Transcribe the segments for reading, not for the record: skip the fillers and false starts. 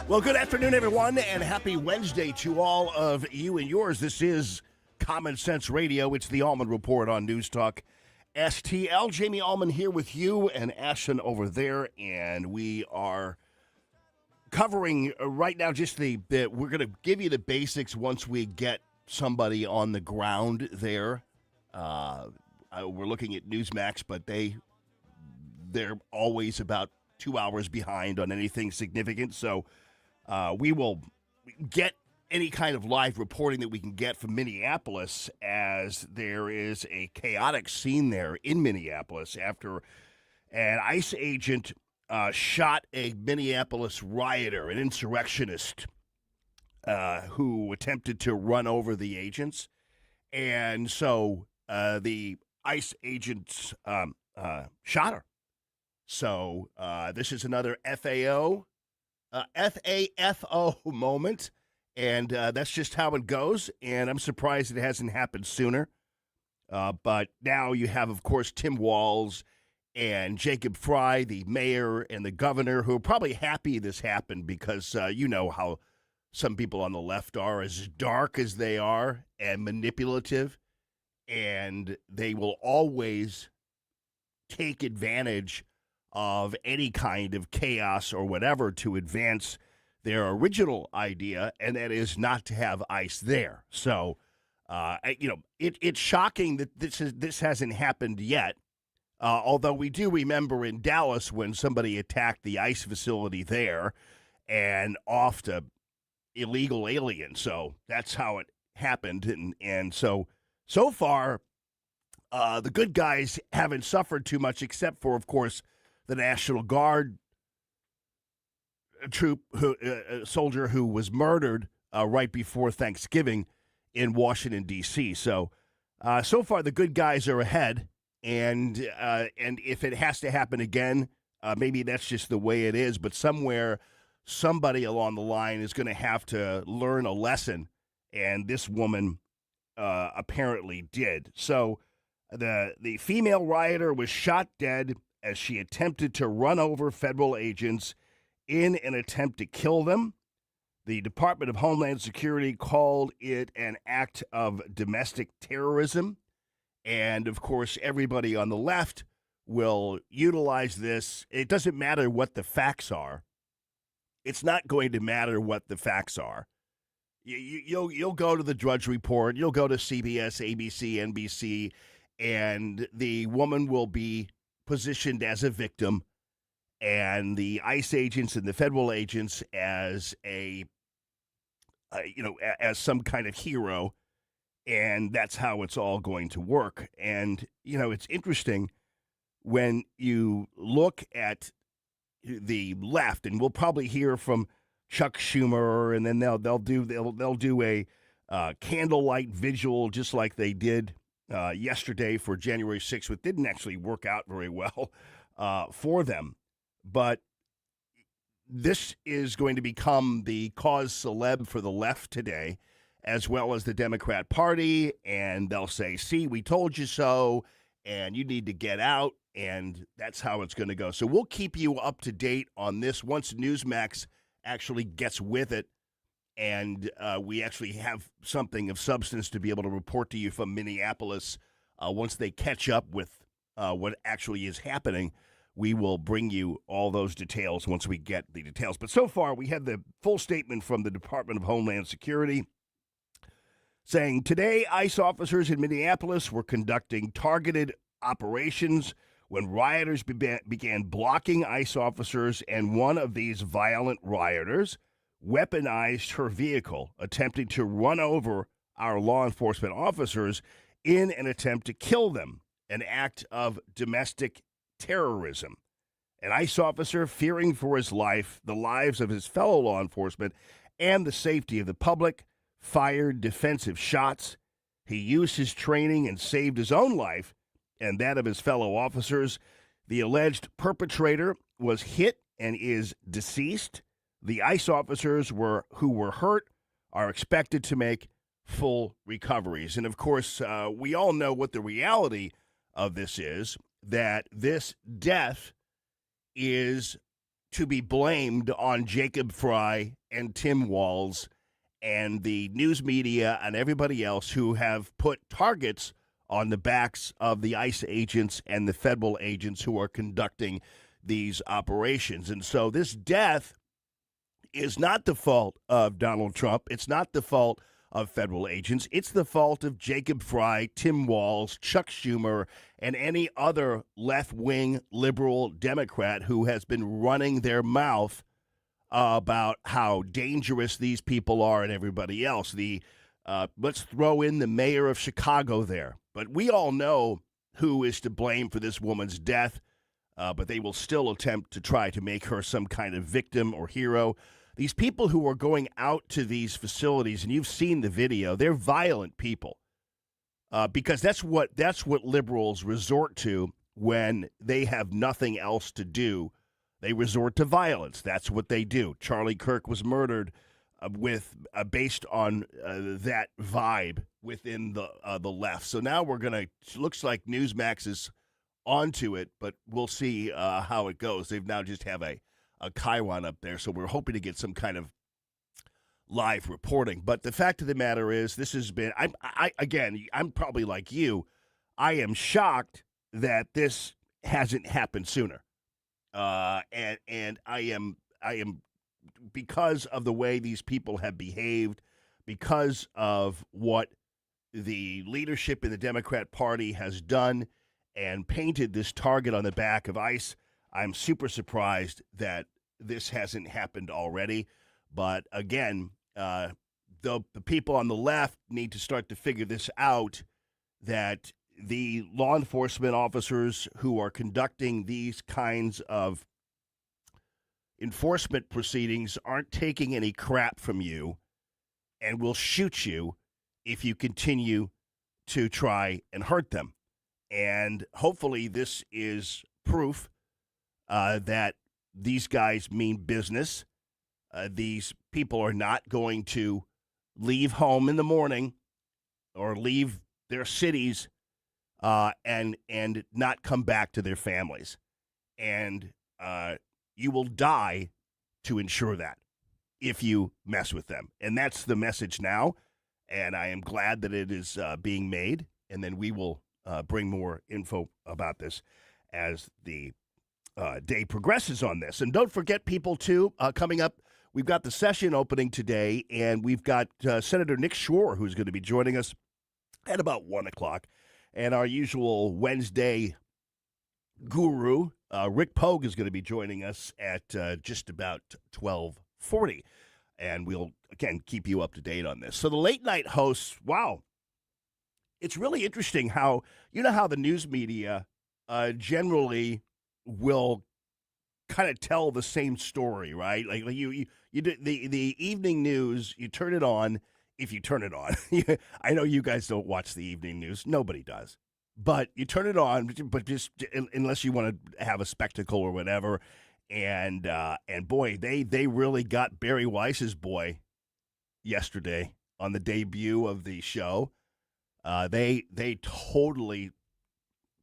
Well, good afternoon, everyone, and happy Wednesday to all of you and yours. This is Common Sense Radio. It's the Allman Report on News Talk STL. Jamie Allman here with you and Ashton over there, and we are covering right now just the we're going to give you the basics once we get somebody on the ground there. We're looking at Newsmax, but they're always about 2 hours behind on anything significant, so we will get any kind of live reporting that we can get from Minneapolis, as there is a chaotic scene there in Minneapolis after an ICE agent shot a Minneapolis rioter, an insurrectionist, who attempted to run over the agents. And so the ICE agents shot her. So this is another FAFO moment, and that's just how it goes, and I'm surprised it hasn't happened sooner. But now you have, of course, Tim Walz and Jacob Frey, the mayor and the governor, who are probably happy this happened because you know how some people on the left are, as dark as they are and manipulative, and they will always take advantage of any kind of chaos or whatever to advance their original idea, and that is not to have ICE there. So, it's shocking that this hasn't happened yet, although we do remember in Dallas when somebody attacked the ICE facility there and offed a illegal alien. So that's how it happened. And so far, the good guys haven't suffered too much, except for, of course, the National Guard soldier who was murdered right before Thanksgiving in Washington, D.C. So far the good guys are ahead, and if it has to happen again, maybe that's just the way it is. But somewhere, somebody along the line is going to have to learn a lesson, and this woman apparently did. So the female rioter was shot dead as she attempted to run over federal agents in an attempt to kill them. The Department of Homeland Security called it an act of domestic terrorism. And, of course, everybody on the left will utilize this. It doesn't matter what the facts are. It's not going to matter what the facts are. You'll go to the Drudge Report. You'll go to CBS, ABC, NBC, and the woman will be positioned as a victim, and the ICE agents and the federal agents as as some kind of hero, and that's how it's all going to work. And it's interesting when you look at the left, and we'll probably hear from Chuck Schumer, and then they'll do a candlelight vigil just like they did yesterday for January 6th, which didn't actually work out very well for them. But this is going to become the cause celeb for the left today, as well as the Democrat Party, and they'll say, see, we told you so, and you need to get out, and that's how it's going to go. So we'll keep you up to date on this once Newsmax actually gets with it, and we actually have something of substance to be able to report to you from Minneapolis. Once they catch up with what actually is happening, we will bring you all those details once we get the details. But so far, we had the full statement from the Department of Homeland Security saying, today, ICE officers in Minneapolis were conducting targeted operations when rioters began blocking ICE officers, and one of these violent rioters weaponized her vehicle, attempting to run over our law enforcement officers in an attempt to kill them, an act of domestic terrorism. An ICE officer, fearing for his life, the lives of his fellow law enforcement, and the safety of the public, fired defensive shots. He used his training and saved his own life and that of his fellow officers. The alleged perpetrator was hit and is deceased. The ICE officers who were hurt are expected to make full recoveries. And, of course, we all know what the reality of this is, that this death is to be blamed on Jacob Fry and Tim Walz and the news media and everybody else who have put targets on the backs of the ICE agents and the federal agents who are conducting these operations. And so this death is not the fault of Donald Trump. It's not the fault of federal agents. It's the fault of Jacob Fry, Tim Walz, Chuck Schumer, and any other left-wing liberal Democrat who has been running their mouth about how dangerous these people are and everybody else. Let's throw in the mayor of Chicago there. But we all know who is to blame for this woman's death, but they will still attempt to try to make her some kind of victim or hero. These people who are going out to these facilities, and you've seen the video, they're violent people because that's what liberals resort to when they have nothing else to do. They resort to violence. That's what they do. Charlie Kirk was murdered based on that vibe within the left. So now looks like Newsmax is onto it, but we'll see how it goes. They've now just have a Chiron up there, so we're hoping to get some kind of live reporting. But the fact of the matter is, this has been, I'm probably like you. I am shocked that this hasn't happened sooner. And I am because of the way these people have behaved, because of what the leadership in the Democrat Party has done and painted this target on the back of ICE. I'm super surprised that this hasn't happened already. But again, the people on the left need to start to figure this out, that the law enforcement officers who are conducting these kinds of enforcement proceedings aren't taking any crap from you and will shoot you if you continue to try and hurt them. And hopefully this is proof that these guys mean business. These people are not going to leave home in the morning or leave their cities and not come back to their families. And you will die to ensure that if you mess with them. And that's the message now. And I am glad that it is being made. And then we will bring more info about this as the day progresses on this. And don't forget, people, too, coming up, we've got the session opening today, and we've got Senator Nick Schroer, who's going to be joining us at about 1 o'clock. And our usual Wednesday guru, Rick Pogue, is going to be joining us at just about 12:40. And we'll, again, keep you up to date on this. So the late night hosts, wow, it's really interesting how, how the news media generally will kind of tell the same story, right? Like you do the evening news, you turn it on if you turn it on. I know you guys don't watch the evening news. Nobody does. But you turn it on, but just unless you want to have a spectacle or whatever. And boy, they really got Barry Weiss's boy yesterday on the debut of the show. They totally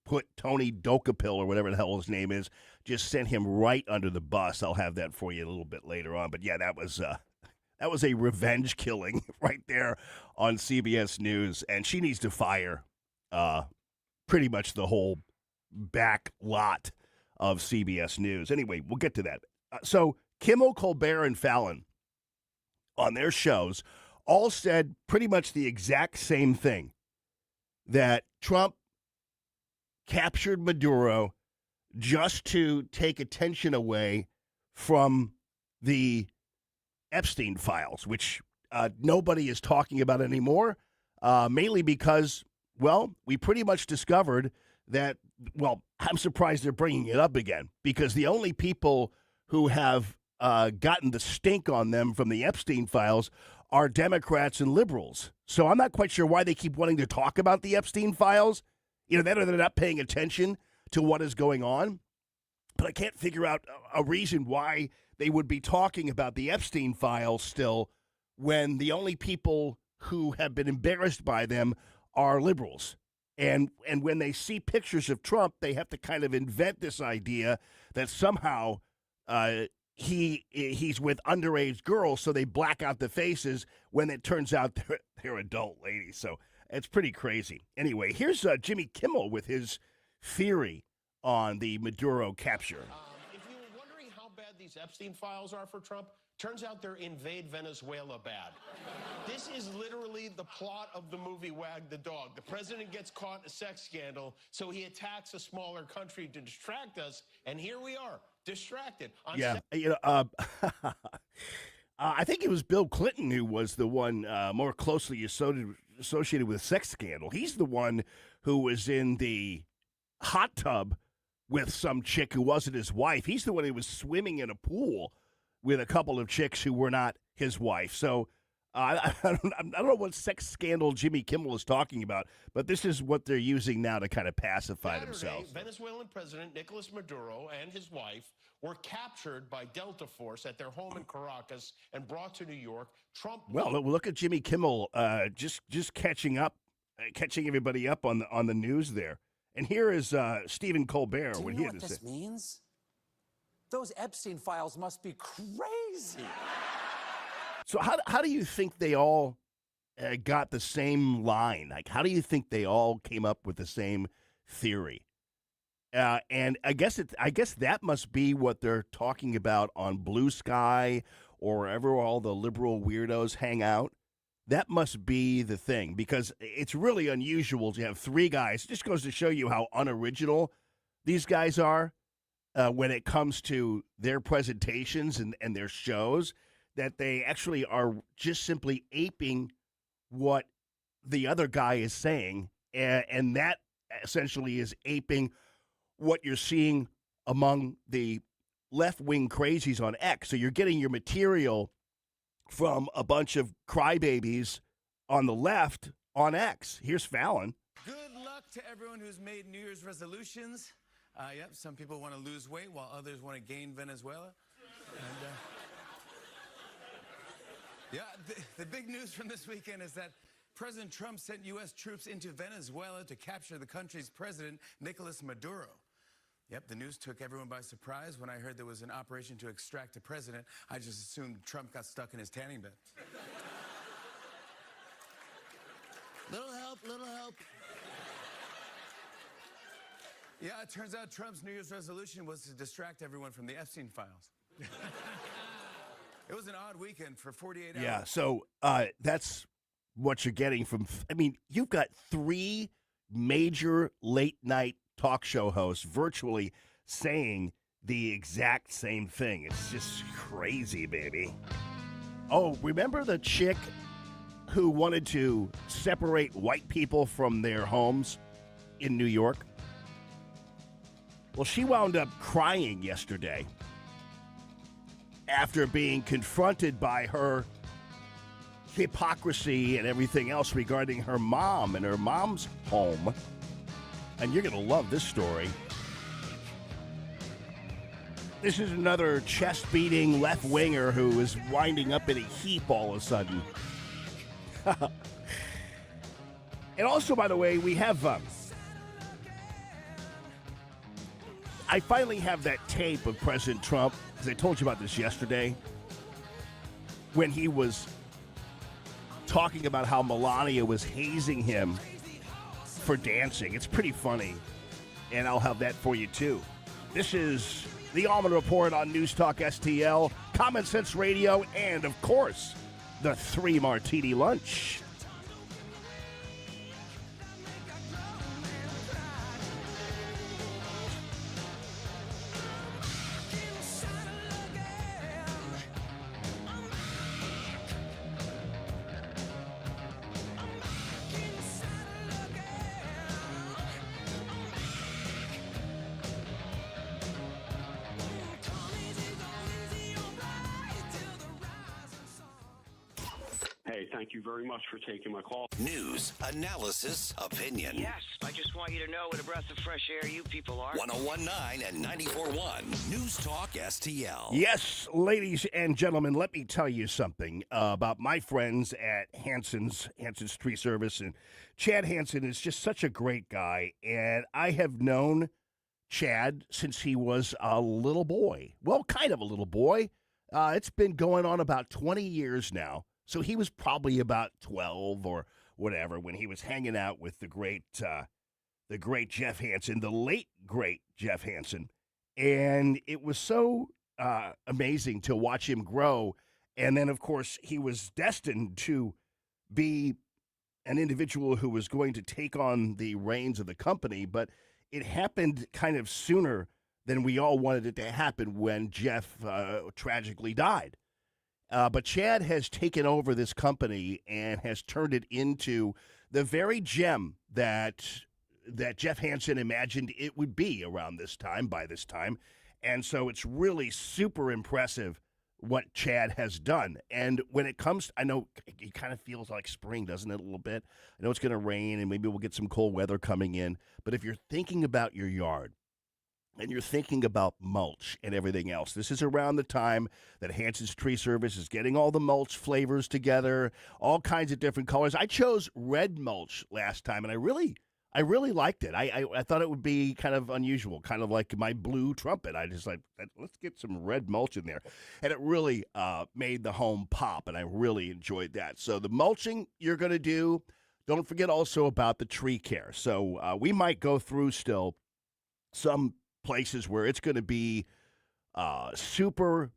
put Tony Dokapil, or whatever the hell his name is, just sent him right under the bus. I'll have that for you a little bit later on. But yeah, that was a revenge killing right there on CBS News, and she needs to fire pretty much the whole back lot of CBS News. Anyway, we'll get to that. So Kimmel, Colbert, and Fallon on their shows all said pretty much the exact same thing, that Trump captured Maduro just to take attention away from the Epstein files, which nobody is talking about anymore, mainly because, well, we pretty much discovered that, well, I'm surprised they're bringing it up again, because the only people who have gotten the stink on them from the Epstein files are Democrats and liberals. So I'm not quite sure why they keep wanting to talk about the Epstein files. They're not paying attention to what is going on. But I can't figure out a reason why they would be talking about the Epstein files still, when the only people who have been embarrassed by them are liberals. And when they see pictures of Trump, they have to kind of invent this idea that somehow he's with underage girls, so they black out the faces when it turns out they're adult ladies. So it's pretty crazy. Anyway, here's Jimmy Kimmel with his theory on the Maduro capture. If you were wondering how bad these Epstein files are for Trump, turns out they're invade Venezuela bad. This is literally the plot of the movie Wag the Dog. The president gets caught in a sex scandal, so he attacks a smaller country to distract us, and here we are, distracted. I think it was Bill Clinton who was the one more closely associated with a sex scandal. He's the one who was in the hot tub with some chick who wasn't his wife. He's the one who was swimming in a pool with a couple of chicks who were not his wife. So I don't know what sex scandal Jimmy Kimmel is talking about, but this is what they're using now to kind of pacify themselves. Venezuelan President Nicolas Maduro and his wife were captured by Delta Force at their home in Caracas and brought to New York. Trump. Well, look at Jimmy Kimmel just catching everybody up on the news there. And here is Stephen Colbert. Do you know what this means? Those Epstein files must be crazy. So how do you think they all got the same line? Like, how do you think they all came up with the same theory? And I guess that must be what they're talking about on Blue Sky or wherever all the liberal weirdos hang out. That must be the thing, because it's really unusual to have three guys. It just goes to show you how unoriginal these guys are when it comes to their presentations and their shows, that they actually are just simply aping what the other guy is saying, and that essentially is aping what you're seeing among the left-wing crazies on X. So you're getting your material from a bunch of crybabies on the left on X. Here's Fallon. Good luck to everyone who's made New Year's resolutions. Yep, some people want to lose weight while others want to gain Venezuela. And, the big news from this weekend is that President Trump sent U.S. troops into Venezuela to capture the country's president, Nicolas Maduro. Yep, the news took everyone by surprise. When I heard there was an operation to extract a president, I just assumed Trump got stuck in his tanning bed. Little help, little help. Yeah, it turns out Trump's New Year's resolution was to distract everyone from the Epstein files. It was an odd weekend for 48 hours. Yeah, so that's what you're getting from, I mean, you've got three major late-night talk show hosts virtually saying the exact same thing. It's just crazy, baby. Oh, remember the chick who wanted to separate white people from their homes in New York? Well, she wound up crying yesterday after being confronted by her hypocrisy and everything else regarding her mom and her mom's home. And you're going to love this story. This is another chest-beating left-winger who is winding up in a heap all of a sudden. And also, by the way, we have... I finally have that tape of President Trump, because I told you about this yesterday, when he was talking about how Melania was hazing him for dancing. It's pretty funny, and I'll have that for you, too. This is the Allman Report on News Talk STL, Common Sense Radio, and, of course, the 3 Martini Lunch. Thank you very much for taking my call. News, analysis, opinion. Yes, I just want you to know what a breath of fresh air you people are. 101.9 and 94.1 News Talk STL. Yes, ladies and gentlemen, let me tell you something about my friends at Hanson's Tree Service. And Chad Hanson is just such a great guy. And I have known Chad since he was a little boy. Well, kind of a little boy. It's been going on about 20 years now. So he was probably about 12 or whatever when he was hanging out with the great Jeff Hansen, the late great Jeff Hansen. And it was so amazing to watch him grow. And then, of course, he was destined to be an individual who was going to take on the reins of the company. But it happened kind of sooner than we all wanted it to happen when Jeff tragically died. But Chad has taken over this company and has turned it into the very gem that Jeff Hansen imagined it would be around this time, by this time. And so it's really super impressive what Chad has done. And when it comes, I know it kind of feels like spring, doesn't it, a little bit? I know it's going to rain and maybe we'll get some cold weather coming in. But if you're thinking about your yard, and you're thinking about mulch and everything else, this is around the time that Hansen's Tree Service is getting all the mulch flavors together, all kinds of different colors. I chose red mulch last time, and I really liked it. I thought it would be kind of unusual, kind of like my blue trumpet. I just like, let's get some red mulch in there. And it really made the home pop, and I really enjoyed that. So the mulching you're going to do, don't forget also about the tree care. So we might go through still some places where it's going to be super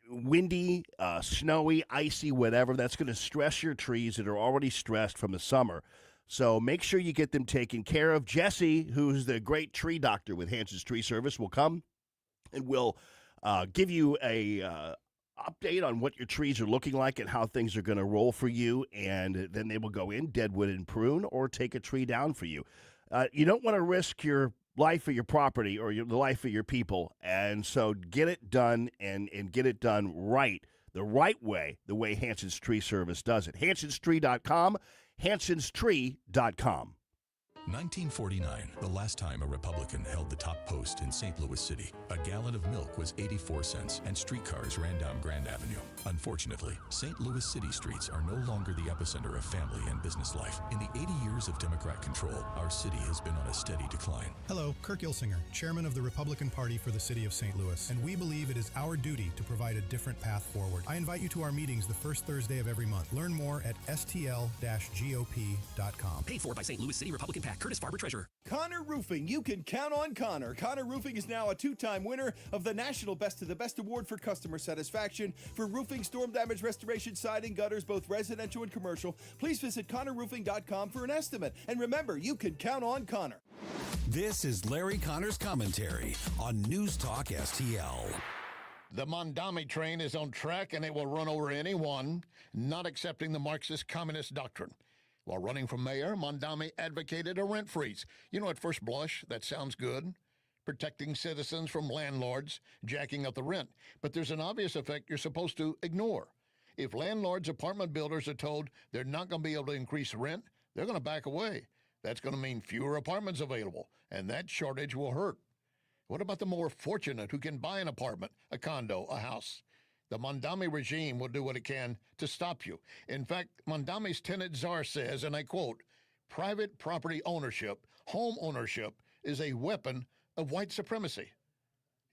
windy, snowy, icy, whatever. That's going to stress your trees that are already stressed from the summer. So make sure you get them taken care of. Jesse, who's the great tree doctor with Hansen's Tree Service, will come and will give you a update on what your trees are looking like and how things are going to roll for you. And then they will go in, deadwood and prune, or take a tree down for you. You don't want to risk your life of your property or the life of your people. And so get it done and get it done right, the right way, the way Hansen's Tree Service does it. HansensTree.com, HansensTree.com. 1949, the last time a Republican held the top post in St. Louis City. A gallon of milk was 84 cents, and streetcars ran down Grand Avenue. Unfortunately, St. Louis City streets are no longer the epicenter of family and business life. In the 80 years of Democrat control, our city has been on a steady decline. Hello, Kirk Ilsinger, chairman of the Republican Party for the city of St. Louis, and we believe it is our duty to provide a different path forward. I invite you to our meetings the first Thursday of every month. Learn more at stl-gop.com. Paid for by St. Louis City Republican PAC. Curtis Farber, Treasurer. Connor Roofing. You can count on Connor. Connor Roofing is now a two-time winner of the National Best of the Best Award for customer satisfaction for roofing, storm damage restoration, siding, gutters, both residential and commercial. Please visit ConnorRoofing.com for an estimate. And remember, you can count on Connor. This is Larry Connor's commentary on News Talk STL. The Mondami train is on track and it will run over anyone not accepting the Marxist communist doctrine. While running for mayor, Mondami advocated a rent freeze. You know, at first blush, that sounds good. Protecting citizens from landlords jacking up the rent. But there's an obvious effect you're supposed to ignore. If landlords, apartment builders are told they're not going to be able to increase rent, they're going to back away. That's going to mean fewer apartments available, and that shortage will hurt. What about the more fortunate who can buy an apartment, a condo, a house? The Mondami regime will do what it can to stop you. In fact, Mondami's tenant czar says, and I quote, "Private property ownership, home ownership, is a weapon of white supremacy."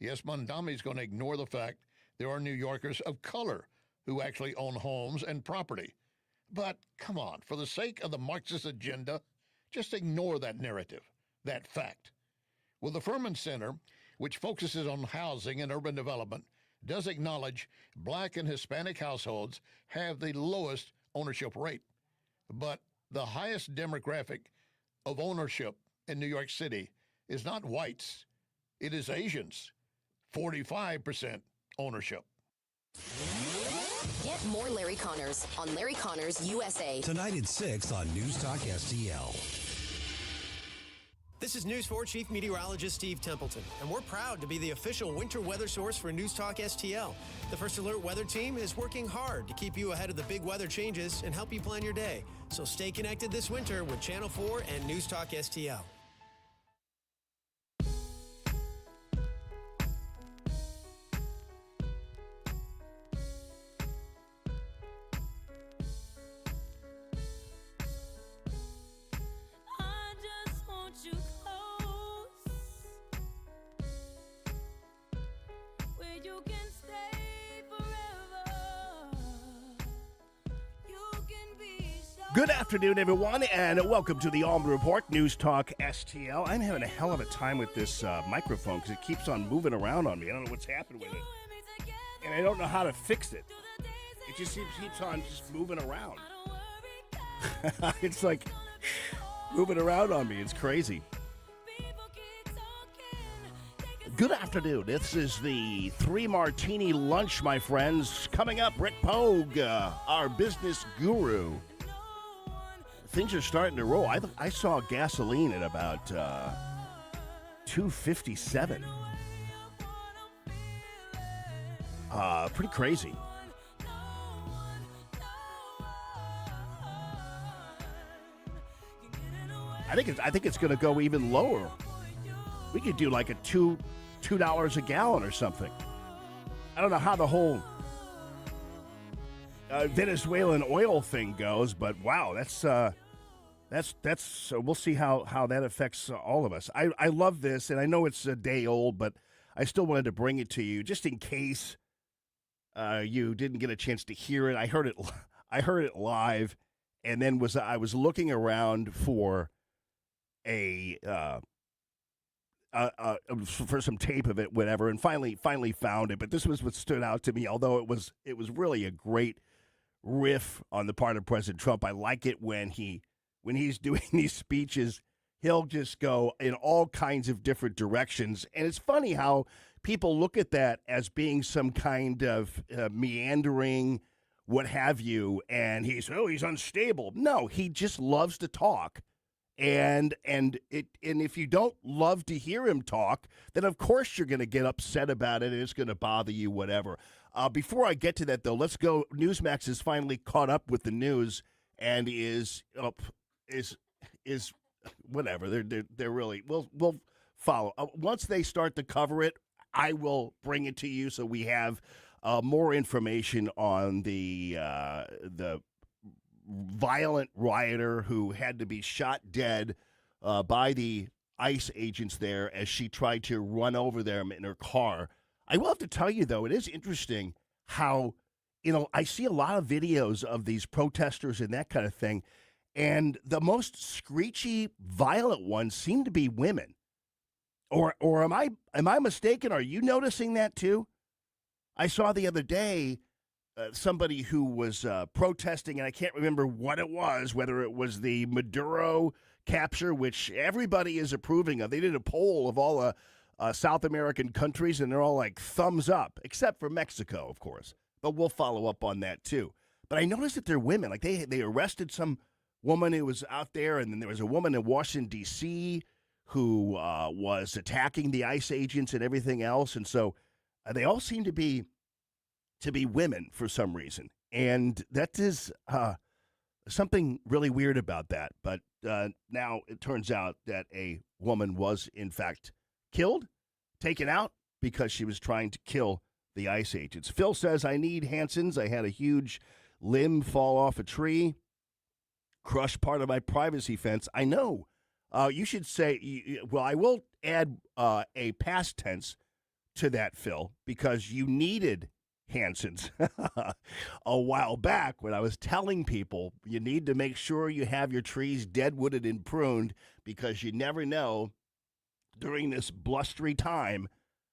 Yes, Mondami's going to ignore the fact there are New Yorkers of color who actually own homes and property. But come on, for the sake of the Marxist agenda, just ignore that narrative, that fact. Well, the Furman Center, which focuses on housing and urban development, does acknowledge black and Hispanic households have the lowest ownership rate. But the highest demographic of ownership in New York City is not whites, it is Asians. 45% ownership. Get more Larry Connors on Larry Connors USA. Tonight at 6 on News Talk STL. This is News 4 Chief Meteorologist Steve Templeton, and we're proud to be the official winter weather source for News Talk STL. The First Alert Weather Team is working hard to keep you ahead of the big weather changes and help you plan your day. So stay connected this winter with Channel 4 and News Talk STL. Good afternoon, everyone, and welcome to the Allman Report, News Talk STL. I'm having a hell of a time with this microphone because it keeps on moving around on me. I don't know what's happened with it, and I don't know how to fix it. It just keeps on just moving around. It's like moving around on me. It's crazy. Good afternoon. This is the 3 Martini Lunch, my friends. Coming up, Rick Pogue, our business guru. Things are starting to roll. I saw gasoline at about $2.57. Pretty crazy. I think it's going to go even lower. We could do like a $2 a gallon or something. I don't know how the whole Venezuelan oil thing goes, but wow, that's we'll see how that affects all of us. I love this, and I know it's a day old, but I still wanted to bring it to you just in case you didn't get a chance to hear it. I heard it live, and then I was looking around for for some tape of it, whatever, and finally found it. But this was what stood out to me. Although it was really a great riff on the part of President Trump. I like it when he's doing these speeches, he'll just go in all kinds of different directions. And it's funny how people look at that as being some kind of meandering, what have you, and he's unstable. No, he just loves to talk. And if you don't love to hear him talk, then of course you're going to get upset about it and it's going to bother you, whatever. Before I get to that, though, let's go. Newsmax is finally caught up with the news and is whatever. They're really we'll follow. Once they start to cover it, I will bring it to you so we have more information on the violent rioter who had to be shot dead by the ICE agents there as she tried to run over them in her car. I will have to tell you, though, it is interesting how, I see a lot of videos of these protesters and that kind of thing, and the most screechy, violent ones seem to be women. Or am I mistaken? Are you noticing that too? I saw the other day somebody who was protesting, and I can't remember what it was, whether it was the Maduro capture, which everybody is approving of. They did a poll of all the South American countries, and they're all like thumbs up, except for Mexico, of course. But we'll follow up on that, too. But I noticed that they're women. Like, they arrested some woman who was out there, and then there was a woman in Washington, D.C., who was attacking the ICE agents and everything else. And so they all seem to be women for some reason. And that is something really weird about that. But now it turns out that a woman was, in fact, killed, taken out, because she was trying to kill the ICE agents. Phil says, I need Hanson's. I had a huge limb fall off a tree, crush part of my privacy fence. I know. You should say, well, I will add a past tense to that, Phil, because you needed Hanson's a while back when I was telling people you need to make sure you have your trees deadwooded and pruned, because you never know during this blustery time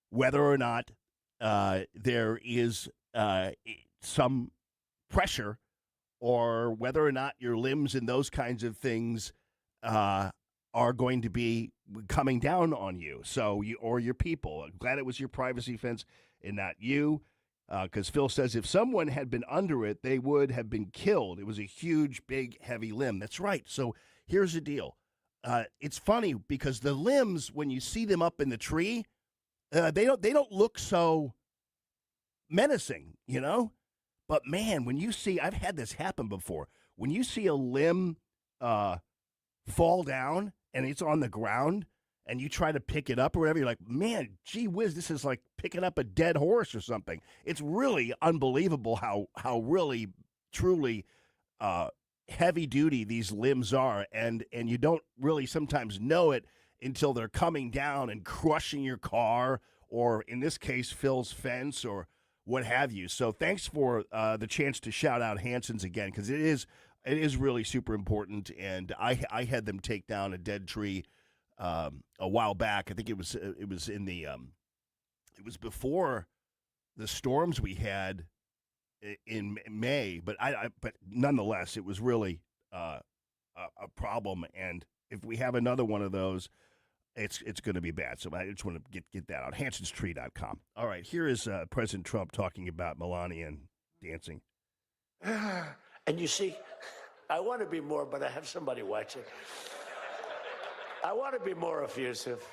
whether or not there is some pressure, or whether or not your limbs and those kinds of things are going to be coming down on you, so you or your people. I'm glad it was your privacy fence and not you, because Phil says if someone had been under it, they would have been killed. It was a huge, big, heavy limb. That's right. So here's the deal. It's funny because the limbs, when you see them up in the tree, they don't look so menacing, But man, when you see, I've had this happen before. When you see a limb fall down and it's on the ground, and you try to pick it up or whatever, you're like, man, gee whiz, this is like picking up a dead horse or something. It's really unbelievable how really, truly heavy duty these limbs are, and you don't really sometimes know it until they're coming down and crushing your car, or in this case, Phil's fence, or what have you. So thanks for the chance to shout out Hanson's again, because it is It is really super important, and I had them take down a dead tree a while back. I think it was in the it was before the storms we had in May, but but nonetheless, it was really a problem. And if we have another one of those, it's going to be bad. So I just want to get that out. Hanson'sTree.com. All right, here is President Trump talking about Melania and dancing. And you see, I want to be more, but I have somebody watching. I want to be more effusive.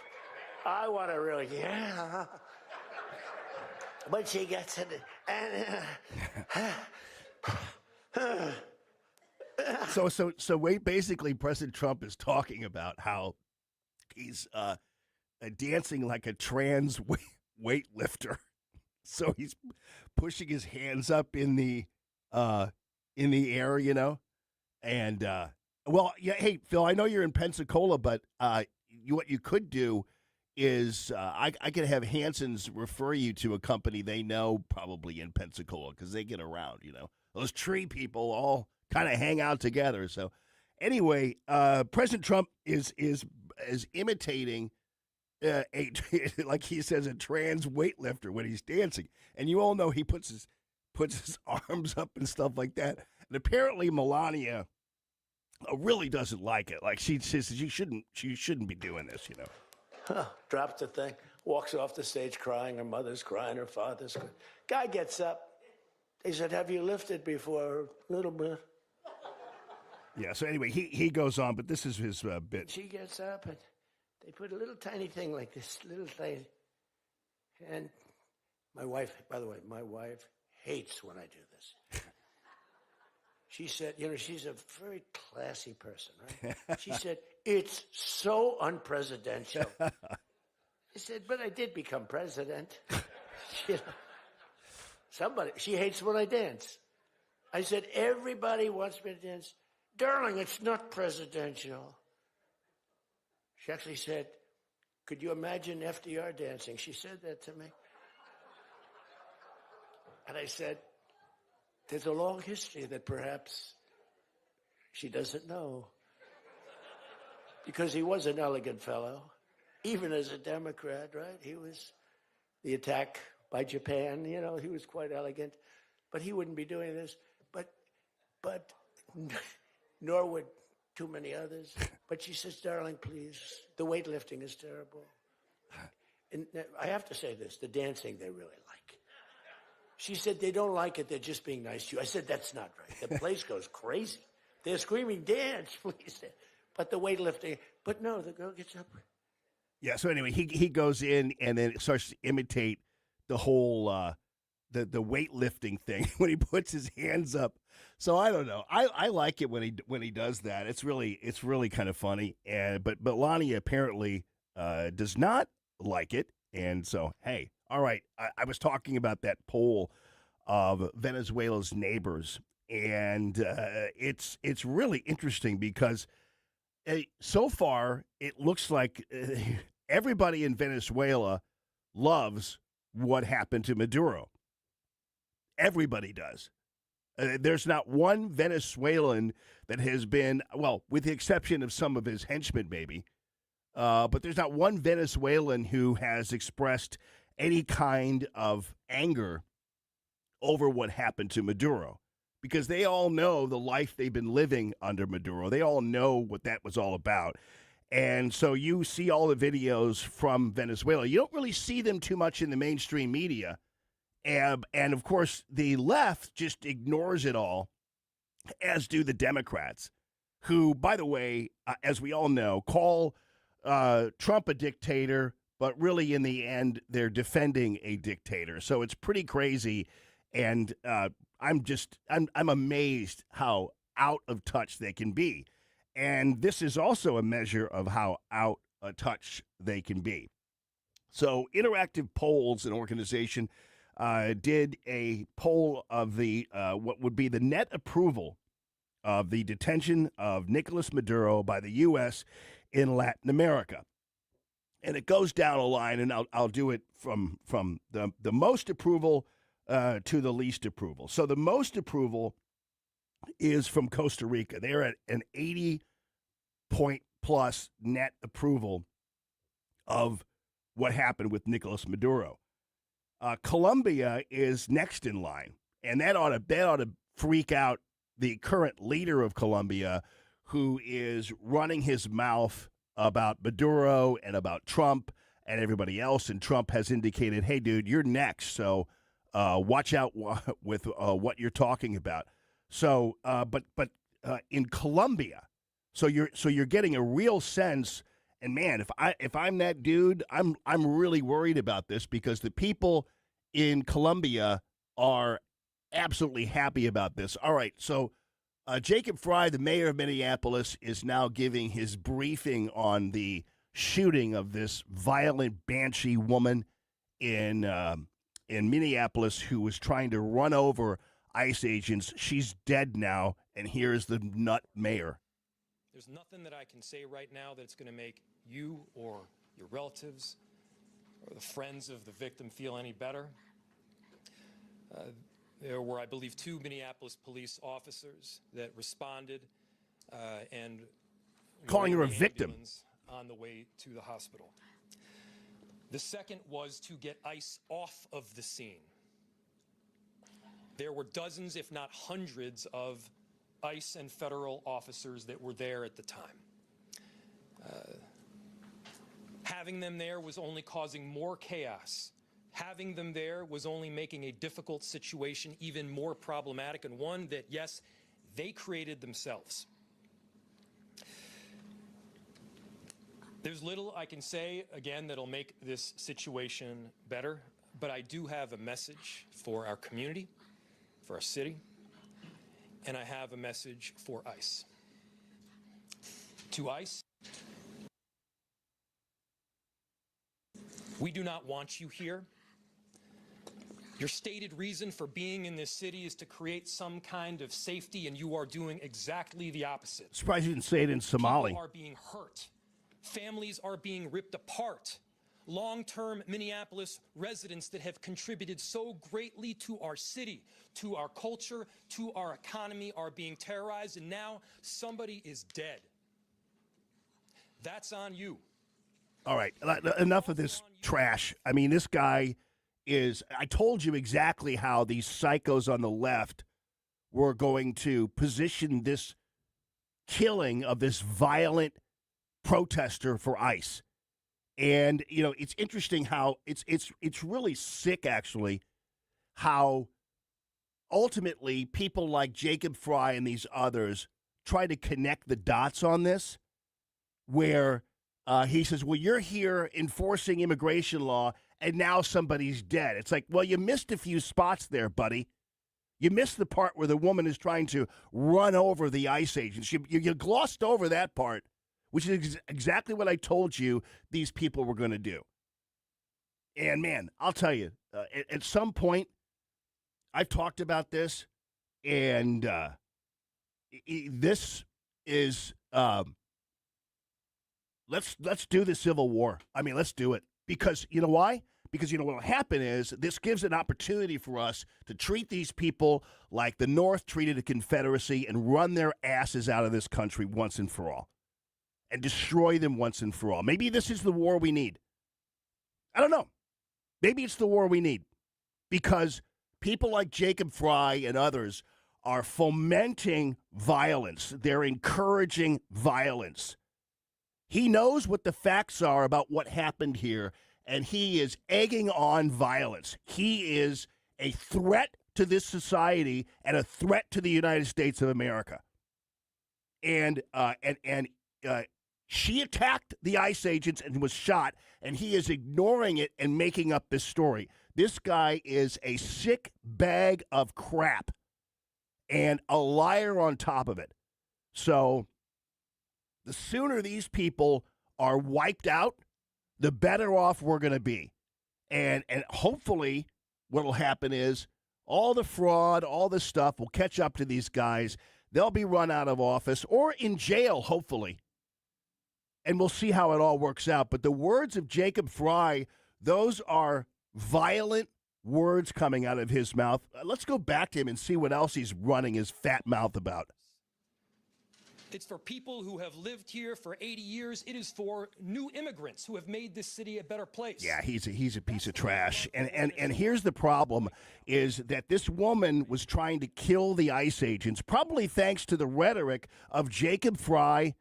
I want to really, yeah. But she gets it. So wait, basically, President Trump is talking about how he's dancing like a trans weightlifter. So he's pushing his hands up in the air, you know, and well, yeah. Hey, Phil, I know you're in Pensacola, but what you could do is I could have Hanson's refer you to a company they know probably in Pensacola because they get around, you know. Those tree people all kind of hang out together. So anyway, President Trump is imitating like he says, a trans weightlifter when he's dancing. And you all know he puts his arms up and stuff like that. And apparently Melania really doesn't like it. Like she says you shouldn't be doing this, you know. Drops the thing, walks off the stage crying. Her mother's crying, her father's crying. Guy gets up. He said, "Have you lifted before?" A little bit. Yeah, so anyway, he goes on, but this is his bit. She gets up, and they put a little tiny thing like this, little tiny. And my wife, by the way, my wife hates when I do this. She said, you know, she's a very classy person, right? She said, "It's so unpresidential." I said, "But I did become president." She hates when I dance. I said, "Everybody wants me to dance." "Darling, it's not presidential." She actually said, "Could you imagine FDR dancing?" She said that to me. And I said, there's a long history that perhaps she doesn't know. Because he was an elegant fellow, even as a Democrat, right? He was the attack by Japan, you know, he was quite elegant. But he wouldn't be doing this. But nor would too many others. But she says, "Darling, please, the weightlifting is terrible." And I have to say this, the dancing they really like. She said, "They don't like it, they're just being nice to you." I said, "That's not right. The place goes crazy. They're screaming, 'Dance, please.'" But the weightlifting, but no, the girl gets up. Yeah, so anyway, he goes in and then starts to imitate the whole the weightlifting thing when he puts his hands up. So I don't know. I like it when he does that. It's really kind of funny. But Melania apparently does not like it. And so, hey, all right. I was talking about that poll of Venezuela's neighbors, and it's really interesting because so far it looks like everybody in Venezuela loves what happened to Maduro. Everybody does. There's not one Venezuelan that has been, well, with the exception of some of his henchmen, maybe, but there's not one Venezuelan who has expressed any kind of anger over what happened to Maduro, because they all know the life they've been living under Maduro. They all know what that was all about. And so you see all the videos from Venezuela. You don't really see them too much in the mainstream media. And of course, the left just ignores it all, as do the Democrats, who, by the way, as we all know, call Trump a dictator, but really in the end, they're defending a dictator. So it's pretty crazy. And I'm amazed how out of touch they can be. And this is also a measure of how out of touch they can be. So Interactive Polls, an organization, did a poll of the what would be the net approval of the detention of Nicolas Maduro by the U.S. in Latin America. And it goes down a line, and I'll do it from the most approval to the least approval. So the most approval is from Costa Rica. They're at an 80-point plus net approval of what happened with Nicolas Maduro. Colombia is next in line, and that ought to freak out the current leader of Colombia, who is running his mouth about Maduro and about Trump and everybody else. And Trump has indicated, "Hey, dude, you're next, so watch out with what you're talking about." So, but in Colombia, so you're getting a real sense. And man, if I'm that dude, I'm really worried about this, because the people in Colombia are absolutely happy about this. All right, so Jacob Fry, the mayor of Minneapolis, is now giving his briefing on the shooting of this violent banshee woman in Minneapolis who was trying to run over ICE agents. She's dead now, and here's the nut mayor. There's nothing that I can say right now that's going to make you or your relatives or the friends of the victim feel any better. There were, I believe, 2 Minneapolis police officers that responded and calling her a victim on the way to the hospital. The second was to get ICE off of the scene. There were dozens, if not hundreds, of ICE and federal officers that were there at the time. Having them there was only causing more chaos. Having them there was only making a difficult situation even more problematic, and one that, yes, they created themselves. There's little I can say, again, that'll make this situation better, but I do have a message for our community, for our city, and I have a message for ICE. To ICE, we do not want you here. Your stated reason for being in this city is to create some kind of safety, and you are doing exactly the opposite. Surprised you didn't say it in Somali. People are being hurt. Families are being ripped apart. Long-term Minneapolis residents that have contributed so greatly to our city, to our culture, to our economy are being terrorized, and now somebody is dead. That's on you. All right, enough of this trash. I mean, this guy is, I told you exactly how these psychos on the left were going to position this killing of this violent protester for ICE. And, you know, it's interesting how it's really sick, actually, how ultimately people like Jacob Fry and these others try to connect the dots on this, where he says, well, you're here enforcing immigration law, and now somebody's dead. It's like, well, you missed a few spots there, buddy. You missed the part where the woman is trying to run over the ICE agents. You glossed over that part, which is exactly what I told you these people were going to do. And, man, I'll tell you, at some point, I've talked about this, and this is let's do the Civil War. I mean, let's do it. Because you know why? Because you know what will happen is this gives an opportunity for us to treat these people like the North treated the Confederacy and run their asses out of this country once and for all. And destroy them once and for all. Maybe this is the war we need. I don't know. Maybe it's the war we need. Because people like Jacob Fry and others are fomenting violence. They're encouraging violence. He knows what the facts are about what happened here, and he is egging on violence. He is a threat to this society and a threat to the United States of America. And she attacked the ICE agents and was shot, and he is ignoring it and making up this story. This guy is a sick bag of crap and a liar on top of it. So the sooner these people are wiped out, the better off we're going to be. And hopefully what will happen is all the fraud, all the stuff will catch up to these guys. They'll be run out of office or in jail, hopefully. And we'll see how it all works out. But the words of Jacob Fry, those are violent words coming out of his mouth. Let's go back to him and see what else he's running his fat mouth about. It's for people who have lived here for 80 years. It is for new immigrants who have made this city a better place. Yeah, he's a piece of trash. And here's the problem is that this woman was trying to kill the ICE agents, probably thanks to the rhetoric of Jacob Fry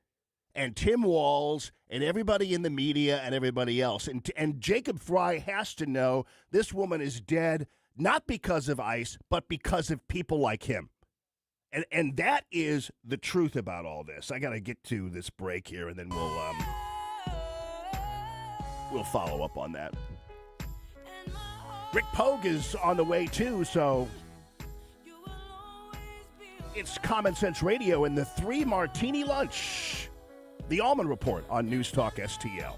and Tim Walz and everybody in the media and everybody else. And Jacob Fry has to know this woman is dead, not because of ICE, but because of people like him. And that is the truth about all this. I got to get to this break here, and then we'll follow up on that. Rick Pogue is on the way, too, so it's Common Sense Radio and the 3 Martini Lunch. The Allman Report on News Talk STL.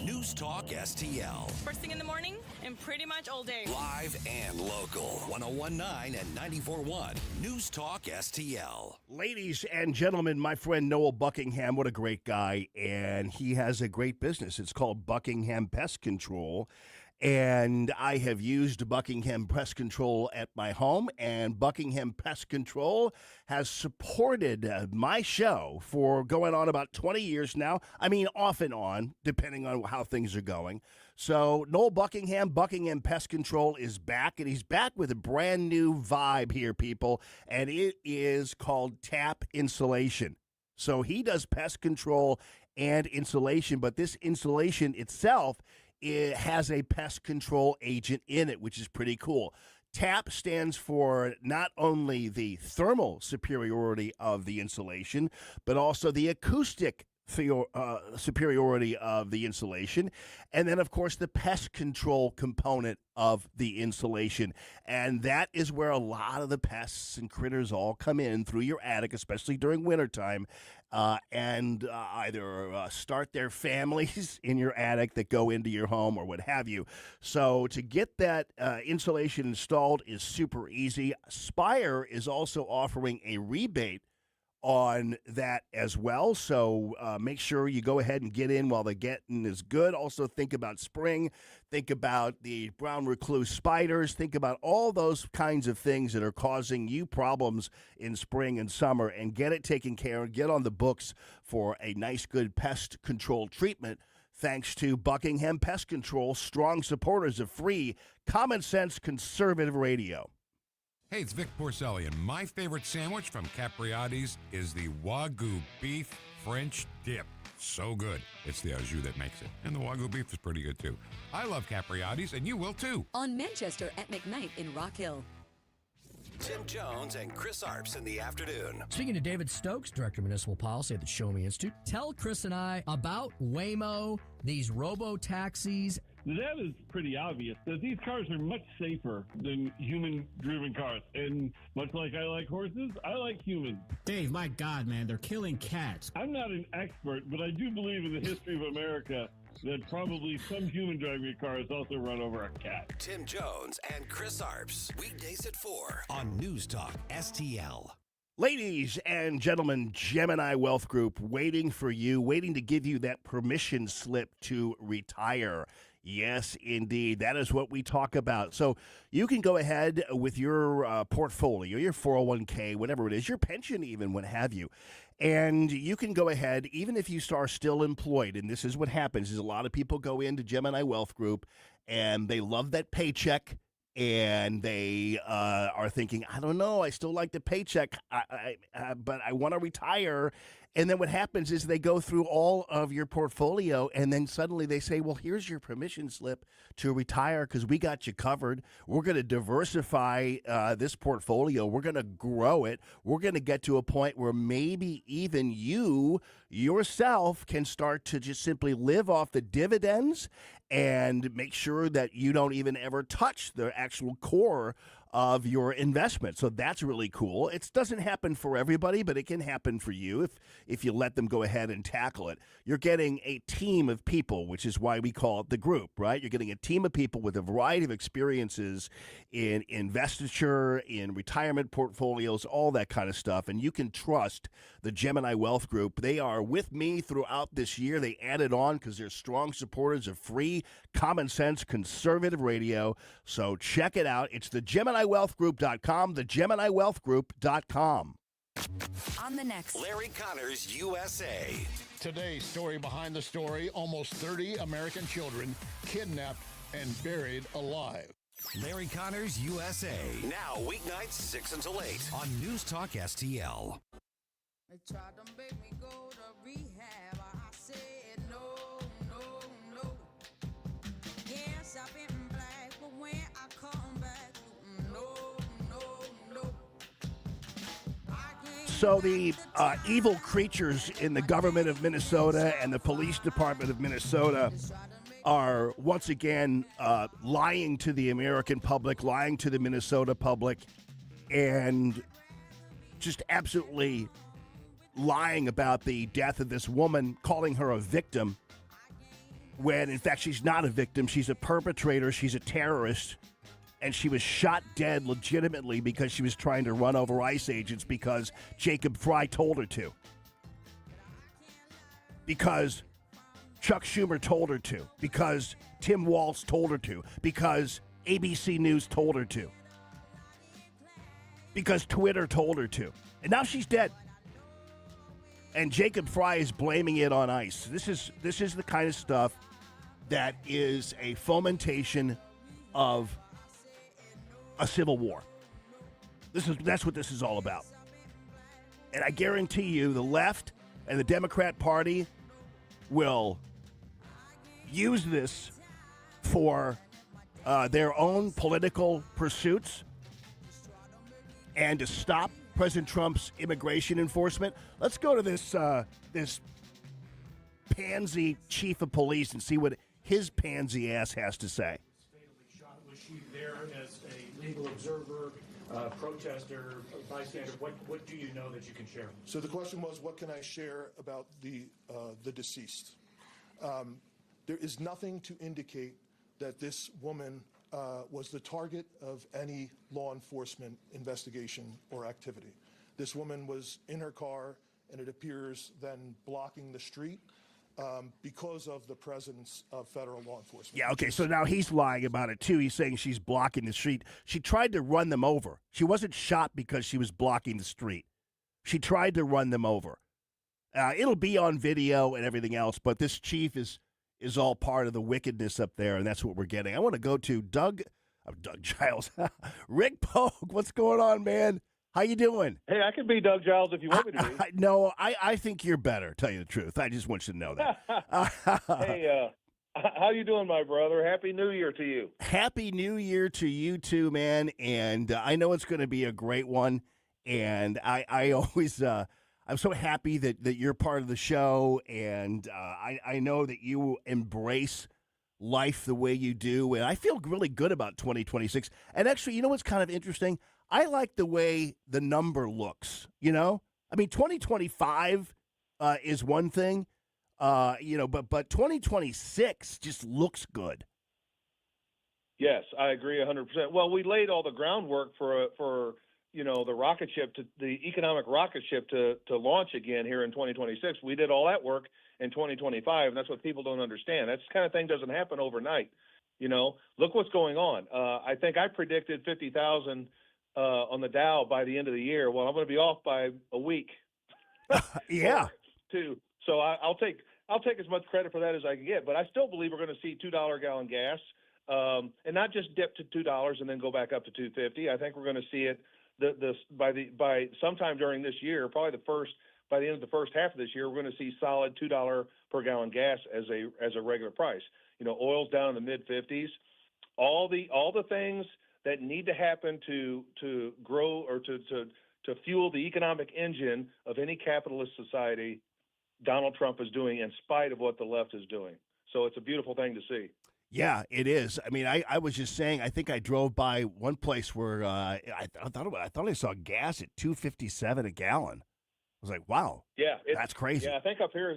News Talk STL. First thing in the morning and pretty much all day. Live and local. 101.9 and 94.1. News Talk STL. Ladies and gentlemen, my friend Noel Buckingham, what a great guy. And he has a great business. It's called Buckingham Pest Control. And I have used Buckingham Pest Control at my home, and Buckingham Pest Control has supported my show for going on about 20 years now. I mean, off and on, depending on how things are going. So Noel Buckingham, Buckingham Pest Control is back, and he's back with a brand new vibe here, people, and it is called Tap Insulation. So he does pest control and insulation, but this insulation itself, it has a pest control agent in it, which is pretty cool. TAP stands for not only the thermal superiority of the insulation, but also the acoustic superiority of the insulation, and then, of course, the pest control component of the insulation. And that is where a lot of the pests and critters all come in through your attic, especially during wintertime, and either start their families in your attic that go into your home or what have you. So to get that insulation installed is super easy. Spire is also offering a rebate on that as well. So make sure you go ahead and get in while the getting is good. Also think about spring. Think about the brown recluse spiders. Think about all those kinds of things that are causing you problems in spring and summer, and get it taken care of. Get on the books for a nice, good pest control treatment thanks to Buckingham Pest Control, strong supporters of free, common sense, conservative radio. Hey, it's Vic Porcelli, and my favorite sandwich from Capriati's is the Wagyu beef French dip. So good. It's the au jus that makes it. And the Wagyu beef is pretty good, too. I love Capriati's, and you will, too. On Manchester at McKnight in Rock Hill. Tim Jones and Chris Arps in the afternoon. Speaking to David Stokes, Director of Municipal Policy at the Show Me Institute, tell Chris and I about Waymo, these robo-taxis. That is pretty obvious, that these cars are much safer than human-driven cars. And much like I like horses, I like humans. Dave, my God, man, they're killing cats. I'm not an expert, but I do believe in the history of America that probably some human driving a car has also run over a cat. Tim Jones and Chris Arps, weekdays at 4 on News Talk STL. Ladies and gentlemen, Gemini Wealth Group waiting for you, waiting to give you that permission slip to retire. Yes, indeed. That is what we talk about. So you can go ahead with your portfolio, your 401k, whatever it is, your pension even, what have you. And you can go ahead, even if you are still employed, and this is what happens, is a lot of people go into Gemini Wealth Group, and they love that paycheck, and they are thinking, I don't know, I still like the paycheck, but I want to retire. And then what happens is they go through all of your portfolio, and then suddenly they say, well, here's your permission slip to retire because we got you covered. We're going to diversify this portfolio. We're going to grow it. We're going to get to a point where maybe even you yourself can start to just simply live off the dividends and make sure that you don't even ever touch the actual core of your investment. So that's really cool. It doesn't happen for everybody, but it can happen for you if you let them go ahead and tackle it. You're getting a team of people, which is why we call it the group, right? You're getting a team of people with a variety of experiences in investiture, in retirement portfolios, all that kind of stuff. And you can trust the Gemini Wealth Group. They are with me throughout this year. They added on because they're strong supporters of free, common sense, conservative radio. So check it out. It's the GeminiWealthGroup.com, the GeminiWealthGroup.com. On the next Larry Connors USA. Today's story behind the story, almost 30 American children kidnapped and buried alive. Larry Connors USA. Now weeknights 6 until 8 on News Talk STL. They tried to make me go to rehab. I said no, no, no. Yes, I've been black, but when I come back, no, no, no. So the evil creatures in the government of Minnesota and the police department of Minnesota are once again lying to the American public, lying to the Minnesota public, and just absolutely lying about the death of this woman, calling her a victim, when in fact she's not a victim. She's a perpetrator. She's a terrorist. And she was shot dead legitimately because she was trying to run over ICE agents because Jacob Fry told her to. Because Chuck Schumer told her to. Because Tim Walz told her to. Because ABC News told her to. Because Twitter told her to. And now she's dead. And Jacob Fry is blaming it on ICE. This is the kind of stuff that is a fomentation of a civil war. That's what this is all about. And I guarantee you the left and the Democrat Party will use this for their own political pursuits and to stop President Trump's immigration enforcement. Let's go to this pansy chief of police and see what his pansy ass has to say. Was she there as a legal observer, protester, bystander? What do you know that you can share? So the question was, what can I share about the deceased? There is nothing to indicate that this woman was the target of any law enforcement investigation or activity. This woman was in her car, and it appears then blocking the street because of the presence of federal law enforcement. Yeah, okay, so now he's lying about it, too. He's saying she's blocking the street. She tried to run them over. She wasn't shot because she was blocking the street. She tried to run them over. It'll be on video and everything else, but this chief is all part of the wickedness up there, and that's what we're getting. I want to go to Doug Giles. Rick Pogue, what's going on, man? How you doing? Hey, I could be Doug Giles if you want me to be. No, I think you're better, tell you the truth. I just want you to know that. Hey, how you doing, my brother? Happy New Year to you. Happy New Year to you too, man. And I know it's going to be a great one. And I always, I'm so happy that you're part of the show. And I know that you embrace life the way you do. And I feel really good about 2026. And actually, you know what's kind of interesting? I like the way the number looks, you know? I mean, 2025 is one thing, but 2026 just looks good. Yes, I agree 100%. Well, we laid all the groundwork for the rocket ship, the economic rocket ship to launch again here in 2026. We did all that work in 2025, and that's what people don't understand. That kind of thing doesn't happen overnight. You know, look what's going on. I think I predicted 50,000 on the Dow by the end of the year. Well, I'm going to be off by a week. Yeah. Too. So I'll take as much credit for that as I can get. But I still believe we're going to see $2 gallon gas, and not just dip to $2 and then go back up to $2.50. I think we're going to see it by sometime during this year, probably by the end of the first half of this year, we're going to see solid $2 per gallon gas as a regular price. You know, oil's down in the mid 50s. All the things that need to happen to grow or to fuel the economic engine of any capitalist society, Donald Trump is doing in spite of what the left is doing. So it's a beautiful thing to see. Yeah, it is. I mean, I was just saying. I think I drove by one place where I thought I saw gas at $2.57 a gallon. I was like, wow, Yeah, that's crazy. Yeah, I think up here,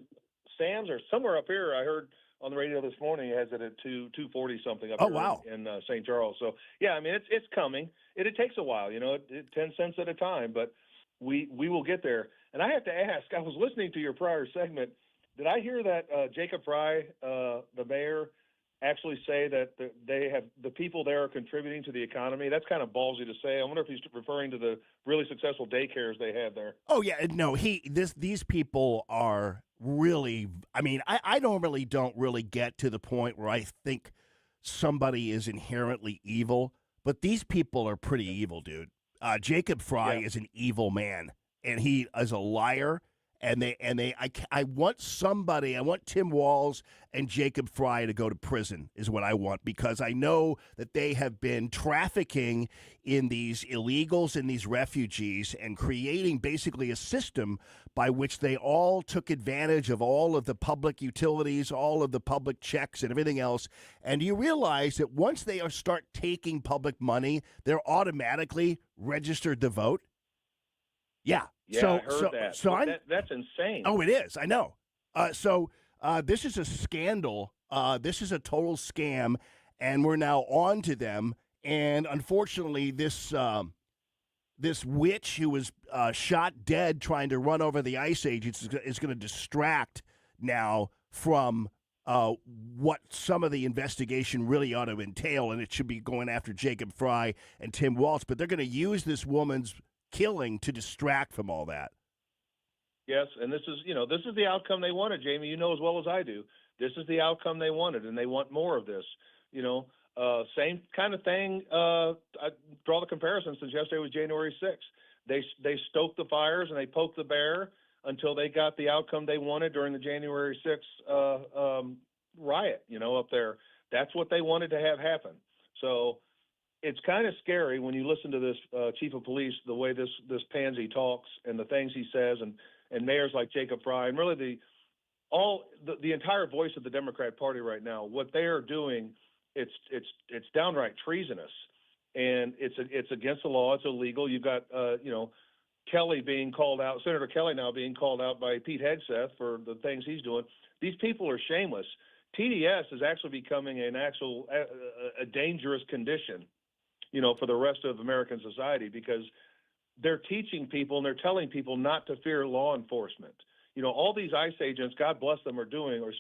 Sam's or somewhere up here, I heard on the radio this morning, it has it at 240 something up Oh, here wow. in St. Charles. So yeah, I mean it's coming. It takes a while, it 10 cents at a time, but we will get there. And I have to ask, I was listening to your prior segment. Did I hear that Jacob Fry, the mayor, actually say that the people there are contributing to the economy? That's kind of ballsy to say. I wonder if he's referring to the really successful daycares they have there. Oh yeah, no, these people are really. I mean, I normally don't really get to the point where I think somebody is inherently evil, but these people are pretty evil, dude. Jacob Fry is an evil man, and he is a liar. I want somebody. I want Tim Walz and Jacob Fry to go to prison is what I want, because I know that they have been trafficking in these illegals and these refugees and creating basically a system by which they all took advantage of all of the public utilities, all of the public checks and everything else. And you realize that once they start taking public money, they're automatically registered to vote. Yeah. Yeah, I heard that. So that's insane. Oh, it is. I know. This is a scandal. This is a total scam, and we're now on to them. And unfortunately, this witch who was shot dead trying to run over the ice age is going to distract now from what some of the investigation really ought to entail, and it should be going after Jacob Fry and Tim Walz. But they're going to use this woman's killing to distract from all that. Yes, and this is the outcome they wanted, Jamie. You know as well as I do. This is the outcome they wanted, and they want more of this. Same kind of thing. I draw the comparison since yesterday was January 6th. They stoked the fires and they poked the bear until they got the outcome they wanted during the January 6th riot. Up there, that's what they wanted to have happen. So it's kind of scary when you listen to this chief of police, the way this pansy talks and the things he says, and mayors like Jacob Fry, and really the entire voice of the Democrat Party right now. What they are doing, it's downright treasonous, and it's against the law. It's illegal. You've got Kelly being called out, Senator Kelly now being called out by Pete Hegseth for the things he's doing. These people are shameless. TDS is actually becoming a dangerous condition, for the rest of American society, because they're teaching people and they're telling people not to fear law enforcement. All these ICE agents, God bless them, are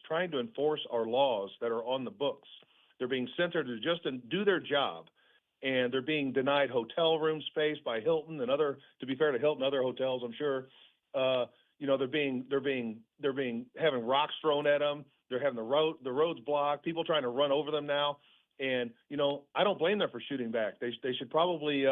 trying to enforce our laws that are on the books. They're being sent there to just do their job, and they're being denied hotel room space by Hilton and to be fair to Hilton, other hotels, I'm sure. They're having rocks thrown at them. They're having the roads blocked. People trying to run over them now. And, I don't blame them for shooting back. They should probably,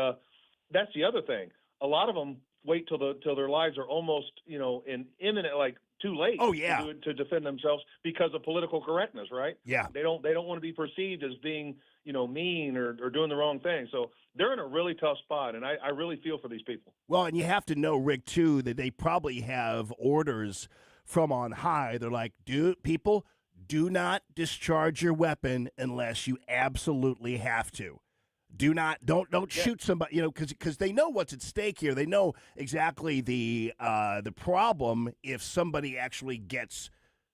that's the other thing. A lot of them wait till their lives are almost, in imminent, like too late. Oh, yeah. to defend themselves because of political correctness, right? Yeah. They don't want to be perceived as being, mean or doing the wrong thing. So they're in a really tough spot, and I really feel for these people. Well, and you have to know, Rick, too, that they probably have orders from on high. They're like, people, do not discharge your weapon unless you absolutely have to. Don't shoot somebody, because they know what's at stake here. They know exactly the problem if somebody actually gets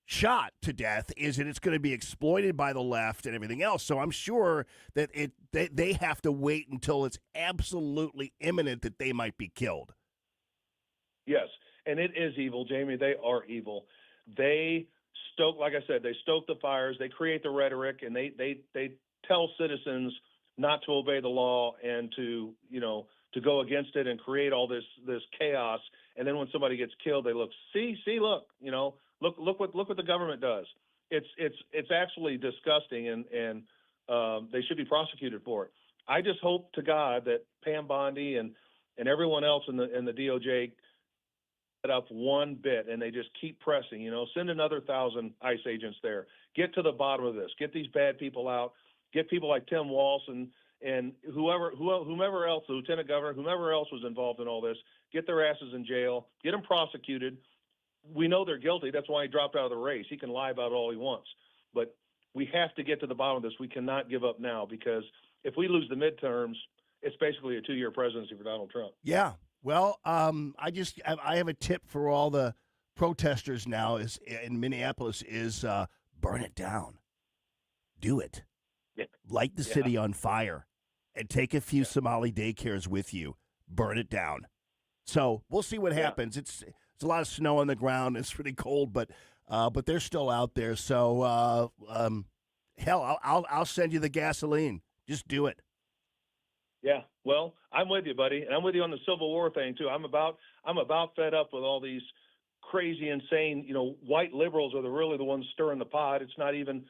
shot to death is that it's going to be exploited by the left and everything else. So I'm sure that they have to wait until it's absolutely imminent that they might be killed. Yes, and it is evil, Jamie. They are evil. They stoke the fires. They create the rhetoric, and they tell citizens not to obey the law and to go against it and create all this chaos. And then when somebody gets killed, they look, look what the government does. It's actually disgusting, and they should be prosecuted for it. I just hope to God that Pam Bondi and everyone else in the DOJ get up one bit, and they just keep pressing. Send another 1,000 ICE agents there. Get to the bottom of this. Get these bad people out. Get people like Tim Walz and whomever else, the lieutenant governor, whomever else was involved in all this. Get their asses in jail. Get them prosecuted. We know they're guilty. That's why he dropped out of the race. He can lie about all he wants. But we have to get to the bottom of this. We cannot give up now, because if we lose the midterms, it's basically a 2-year presidency for Donald Trump. Yeah. Well, I have a tip for all the protesters now is in Minneapolis is burn it down. Do it. Yeah. Light the city on fire and take a few Somali daycares with you. Burn it down. So we'll see what happens. It's a lot of snow on the ground. It's pretty cold, but they're still out there. So hell, I'll send you the gasoline. Just do it. Yeah, well, I'm with you, buddy, and I'm with you on the Civil War thing too. I'm about fed up with all these crazy, insane, white liberals are really the ones stirring the pot. It's not even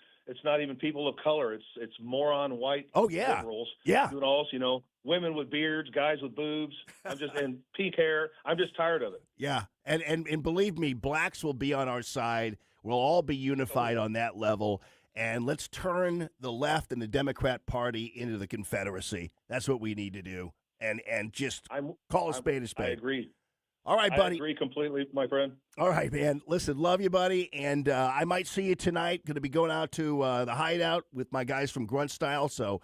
people of color. It's moron white liberals. Yeah, doing all this, women with beards, guys with boobs. And pink hair. I'm just tired of it. Yeah, and believe me, blacks will be on our side. We'll all be unified on that level. And let's turn the left and the Democrat Party into the Confederacy. That's what we need to do. And just call a spade a spade. I agree. All right, buddy. I agree completely, my friend. All right, man. Listen, love you, buddy. And I might see you tonight. Going to be going out to the Hideout with my guys from Grunt Style. So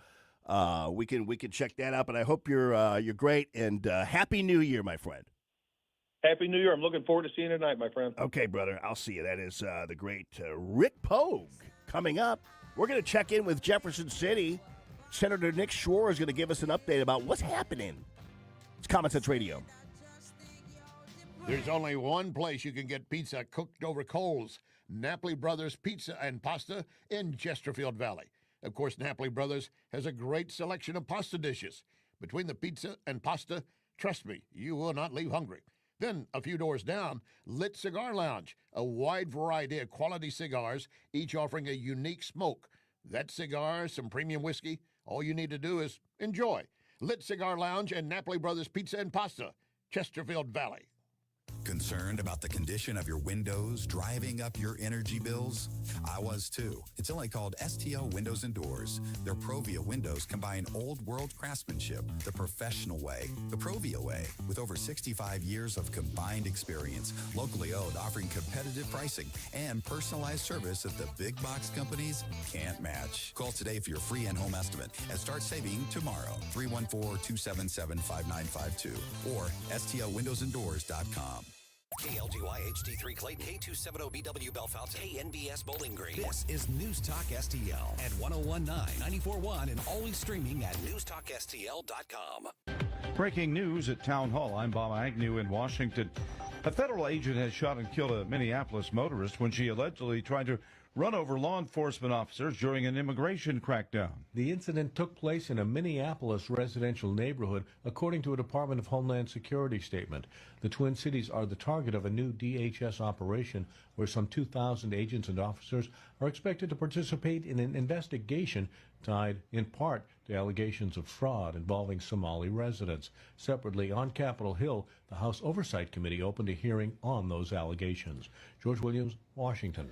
we can check that out. But I hope you're great. And Happy New Year, my friend. Happy New Year. I'm looking forward to seeing you tonight, my friend. Okay, brother. I'll see you. That is the great Rick Pogue. Coming up, we're going to check in with Jefferson City. Senator Nick Schroer is going to give us an update about what's happening. It's Common Sense Radio. There's only one place you can get pizza cooked over coals. Napoli Brothers Pizza and Pasta in Chesterfield Valley. Of course, Napoli Brothers has a great selection of pasta dishes. Between the pizza and pasta, trust me, you will not leave hungry. Then, a few doors down, Lit Cigar Lounge, a wide variety of quality cigars, each offering a unique smoke. That cigar, some premium whiskey, all you need to do is enjoy. Lit Cigar Lounge and Napoli Brothers Pizza and Pasta, Chesterfield Valley. Concerned about the condition of your windows driving up your energy bills? I was too. It's only called STL Windows and Doors. Their Provia windows combine old world craftsmanship the professional way, the Provia way, with over 65 years of combined experience, locally owned, offering competitive pricing and personalized service that the big box companies can't match. Call today for your free in-home estimate and start saving tomorrow. 314-277-5952 or stlwindowsanddoors.com. KLGY HD3 Clayton, K270BW Belfast, KNBS Bowling Green. This is News Talk STL at 1019, 94.1, and always streaming at newstalkstl.com. Breaking news at Town Hall. I'm Bob Agnew in Washington. A federal agent has shot and killed a Minneapolis motorist when she allegedly tried to run over law enforcement officers during an immigration crackdown. The incident took place in a Minneapolis residential neighborhood, according to a Department of Homeland Security statement. The Twin Cities are the target of a new DHS operation where some 2,000 agents and officers are expected to participate in an investigation tied in part to allegations of fraud involving Somali residents. Separately, on Capitol Hill, the House Oversight Committee opened a hearing on those allegations. George Williams, Washington.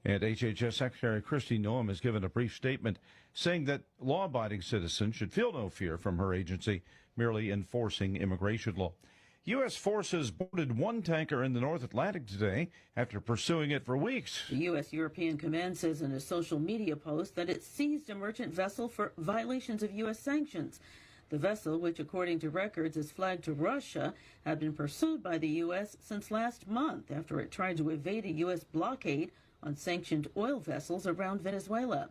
And HHS Secretary Kristi Noem has given a brief statement saying that law-abiding citizens should feel no fear from her agency merely enforcing immigration law. U.S. forces boarded one tanker in the North Atlantic today after pursuing it for weeks. The U.S. European Command says in a social media post that it seized a merchant vessel for violations of U.S. sanctions. The vessel, which according to records is flagged to Russia, had been pursued by the U.S. since last month after it tried to evade a U.S. blockade on sanctioned oil vessels around Venezuela.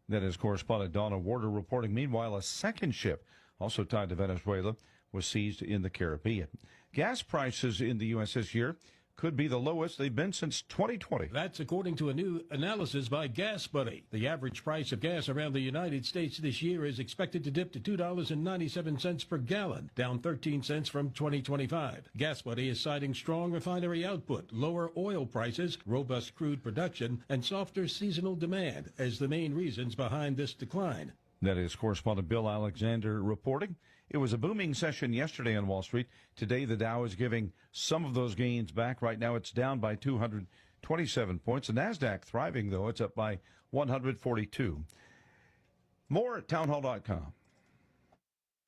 That is correspondent Donna Warder reporting. Meanwhile, a second ship, also tied to Venezuela, was seized in the Caribbean. Gas prices in the U.S. this year could be the lowest they've been since 2020. That's according to a new analysis by Gas Buddy. The average price of gas around the United States this year is expected to dip to $2.97 per gallon, down 13 cents from 2025. Gas Buddy is citing strong refinery output, lower oil prices, robust crude production, and softer seasonal demand as the main reasons behind this decline. That is correspondent Bill Alexander reporting. It was a booming session yesterday on Wall Street. Today, the Dow is giving some of those gains back. Right now, it's down by 227 points. The NASDAQ thriving, though. It's up by 142. More at townhall.com.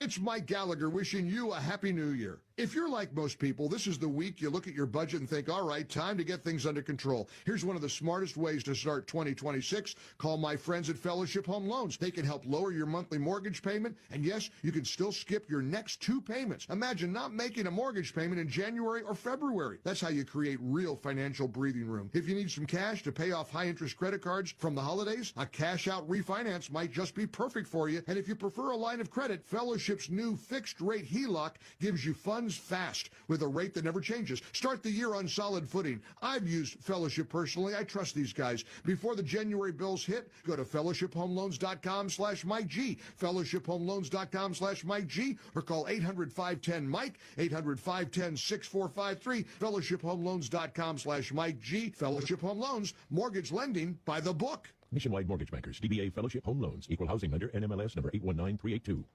It's Mike Gallagher wishing you a Happy New Year. If you're like most people, this is the week you look at your budget and think, all right, time to get things under control. Here's one of the smartest ways to start 2026. Call my friends at Fellowship Home Loans. They can help lower your monthly mortgage payment, and yes, you can still skip your next 2 payments. Imagine not making a mortgage payment in January or February. That's how you create real financial breathing room. If you need some cash to pay off high-interest credit cards from the holidays, a cash-out refinance might just be perfect for you. And if you prefer a line of credit, Fellowship's new fixed-rate HELOC gives you funds fast with a rate that never changes. Start the year on solid footing. I've used Fellowship personally. I trust these guys. Before the January bills hit, go to fellowshiphomeloans.com/MikeG, fellowshiphomeloans.com/MikeG, or call 800-510-MIKE, 800-510-6453, fellowshiphomeloans.com/MikeG. Fellowship Home Loans, mortgage lending by the book. Nationwide Mortgage Bankers, DBA Fellowship Home Loans, Equal Housing Lender, NMLS number 819382.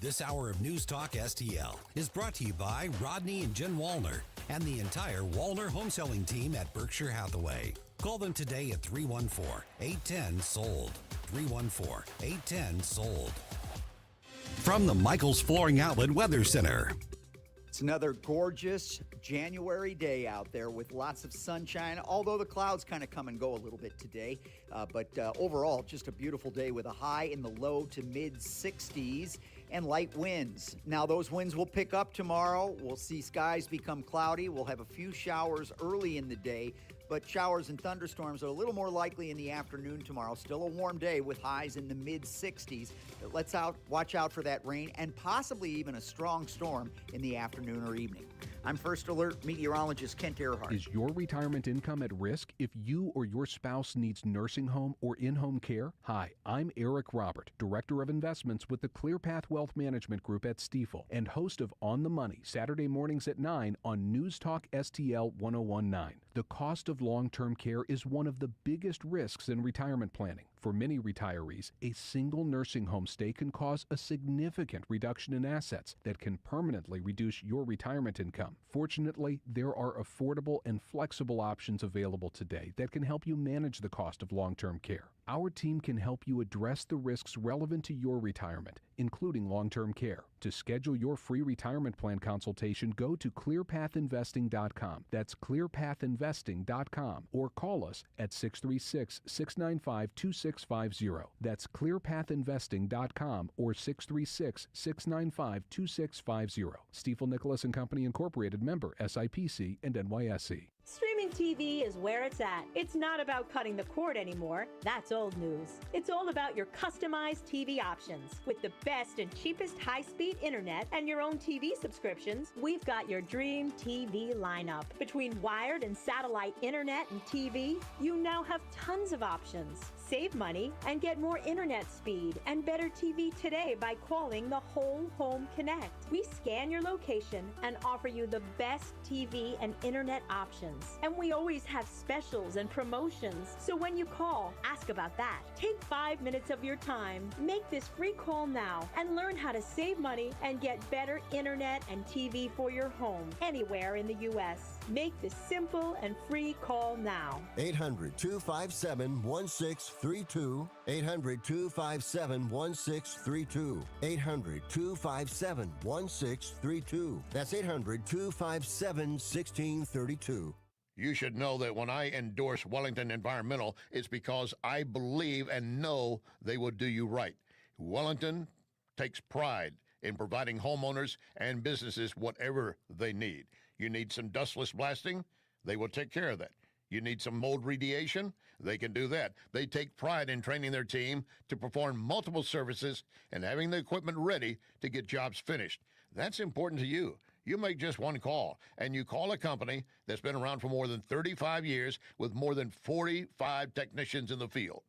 This hour of News Talk STL is brought to you by Rodney and Jen Wallner and the entire Wallner home selling team at Berkshire Hathaway. Call them today at 314-810-SOLD. 314-810-SOLD. From the Michaels Flooring Outlet Weather Center. It's another gorgeous January day out there with lots of sunshine, although the clouds kind of come and go a little bit today. But overall, just a beautiful day with a high in the low to mid 60s and light winds. Now, those winds will pick up tomorrow. We'll see skies become cloudy. We'll have a few showers early in the day, but showers and thunderstorms are a little more likely in the afternoon tomorrow. Still a warm day with highs in the mid-60s. But watch out for that rain and possibly even a strong storm in the afternoon or evening. I'm First Alert meteorologist Kent Earhart. Is your retirement income at risk if you or your spouse needs nursing home or in-home care? Hi, I'm Eric Robert, Director of Investments with the ClearPath Wealth Management Group at Stifel and host of On the Money, Saturday mornings at 9 on News Talk STL 1019. The cost of long-term care is one of the biggest risks in retirement planning. For many retirees, a single nursing home stay can cause a significant reduction in assets that can permanently reduce your retirement income. Fortunately, there are affordable and flexible options available today that can help you manage the cost of long-term care. Our team can help you address the risks relevant to your retirement, including long-term care. To schedule your free retirement plan consultation, go to clearpathinvesting.com. That's clearpathinvesting.com, or call us at 636-695-2650. That's clearpathinvesting.com or 636-695-2650. Stifel Nicholas and Company Incorporated, member SIPC and NYSE. Streaming TV is where it's at. It's not about cutting the cord anymore. That's old news. It's all about your customized TV options. With the best and cheapest high-speed internet and your own TV subscriptions, we've got your dream TV lineup. Between wired and satellite internet and TV, you now have tons of options. Save money and get more internet speed and better TV today by calling the Whole Home Connect. We scan your location and offer you the best TV and internet options. And we always have specials and promotions. So when you call, ask about that. Take 5 minutes of your time, make this free call now, and learn how to save money and get better internet and TV for your home anywhere in the U.S. Make this simple and free call now. 800-257-1632. 800-257-1632. 800-257-1632. That's 800-257-1632. You should know that when I endorse Wellington Environmental, it's because I believe and know they will do you right. Wellington takes pride in providing homeowners and businesses whatever they need. You need some dustless blasting? They will take care of that. You need some mold remediation? They can do that. They take pride in training their team to perform multiple services and having the equipment ready to get jobs finished. That's important to you. You make just one call, and you call a company that's been around for more than 35 years with more than 45 technicians in the field.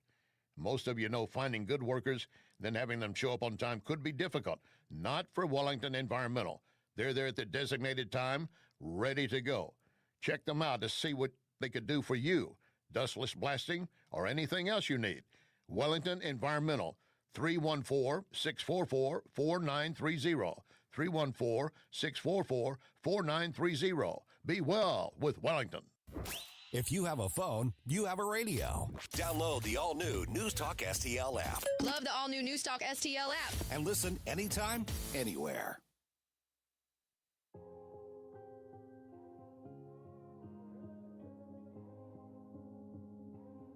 Most of you know finding good workers, then having them show up on time could be difficult. Not for Wellington Environmental. They're there at the designated time, ready to go. Check them out to see what they could do for you. Dustless blasting or anything else you need. Wellington Environmental, 314-644-4930. 314-644-4930. Be well with Wellington. If you have a phone, you have a radio. Download the all-new News Talk STL app. Love the all-new News Talk STL app. And listen anytime, anywhere.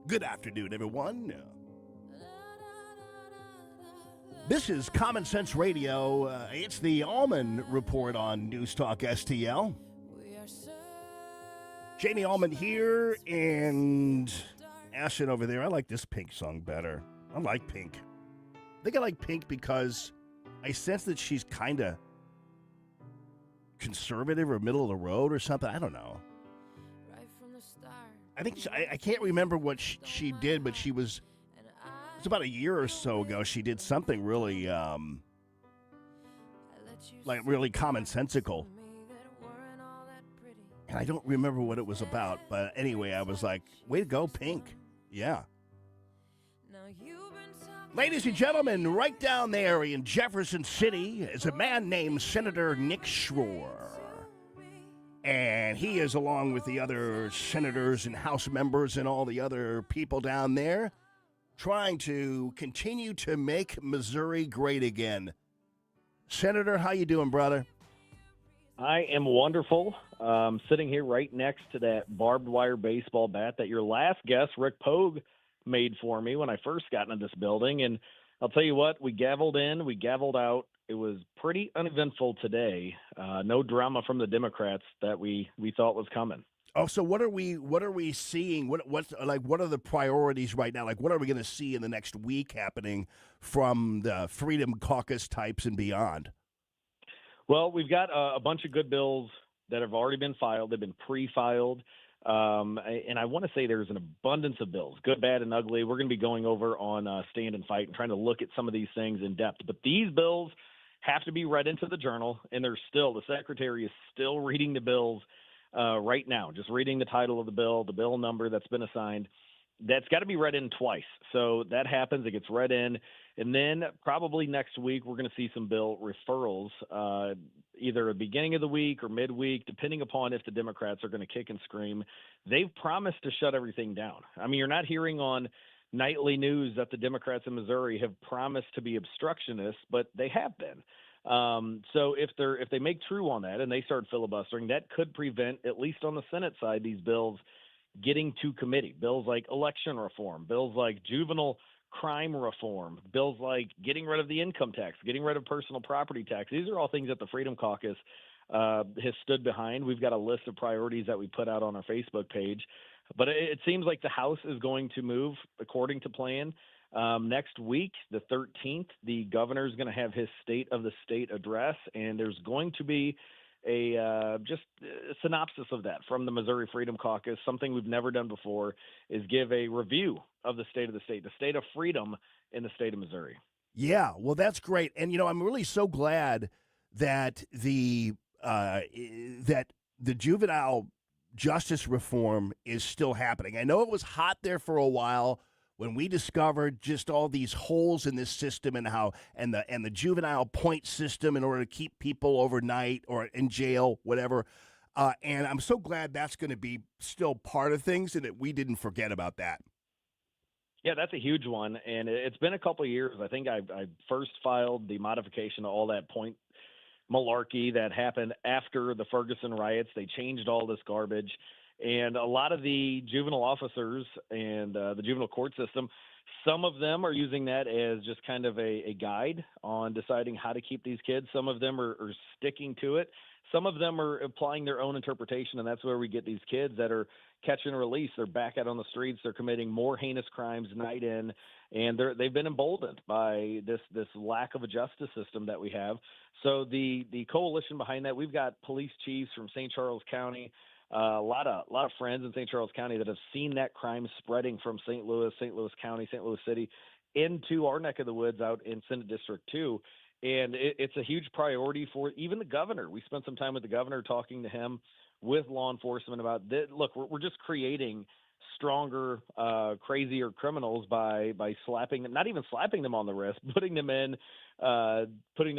Good afternoon, everyone. This is Common Sense Radio. It's the Allman Report on News Talk STL. Jamie Allman here, and Ashton over there. I like this Pink song better. I like Pink. I think I like Pink because I sense that she's kind of conservative or middle of the road or something. I don't know. I think I can't remember what she did, but it was about a year or so ago. She did something really, really commonsensical. And I don't remember what it was about, but anyway, I was like, way to go, Pink. Yeah. Ladies and gentlemen, right down there in Jefferson City is a man named Senator Nick Schroer. And he is, along with the other senators and House members and all the other people down there, trying to continue to make Missouri great again. Senator, how you doing, brother? I am wonderful. Sitting here right next to that barbed wire baseball bat that your last guest, Rick Pogue, made for me when I first got into this building. And I'll tell you what, we gavelled in, we gavelled out. It was pretty uneventful today. No drama from the Democrats that we thought was coming. Oh, so what are we seeing? What are the priorities right now? Like, what are we going to see in the next week happening from the Freedom Caucus types and beyond? Well, we've got a bunch of good bills that have already been filed. They've been pre-filed. And I want to say there's an abundance of bills, good, bad, and ugly. We're going to be going over on Stand and Fight and trying to look at some of these things in depth. But these bills have to be read into the journal, and the Secretary is still reading the bills right now, just reading the title of the bill number that's been assigned. That's got to be read in twice. So that happens. It gets read in. And then probably next week, we're going to see some bill referrals, either at the beginning of the week or midweek, depending upon if the Democrats are going to kick and scream. They've promised to shut everything down. I mean, you're not hearing on nightly news that the Democrats in Missouri have promised to be obstructionists, but they have been. So if they make true on that and they start filibustering, that could prevent, at least on the Senate side, these bills getting to committee. Bills like election reform, bills like juvenile crime reform, bills like getting rid of the income tax, getting rid of personal property tax. These are all things that the Freedom Caucus has stood behind. We've got a list of priorities that we put out on our Facebook page. But it seems like the House is going to move according to plan. Next week, the 13th, the governor is going to have his State of the State address, and there's going to be just a synopsis of that from the Missouri Freedom Caucus. Something we've never done before is give a review of the state of freedom in the state of Missouri. Yeah, well, that's great. And, I'm really so glad that the juvenile justice reform is still happening. I know it was hot there for a while when we discovered just all these holes in this system and the juvenile point system in order to keep people overnight or in jail, whatever. And I'm so glad that's going to be still part of things and that we didn't forget about that. Yeah, that's a huge one. And it's been a couple of years. I think I first filed the modification of all that point malarkey that happened after the Ferguson riots. They changed all this garbage. And a lot of the juvenile officers and the juvenile court system, some of them are using that as just kind of a guide on deciding how to keep these kids. Some of them are sticking to it. Some of them are applying their own interpretation, and that's where we get these kids that are catch and release. They're back out on the streets. They're committing more heinous crimes night in, and they've been emboldened by this lack of a justice system that we have. So the coalition behind that, we've got police chiefs from St. Charles County, a lot of friends in St. Charles County that have seen that crime spreading from St. Louis County, St. Louis City into our neck of the woods out in Senate District 2. And it's a huge priority for even the governor. We spent some time with the governor talking to him with law enforcement about this. Look, we're just creating stronger, crazier criminals by slapping them, not even slapping them on the wrist, putting them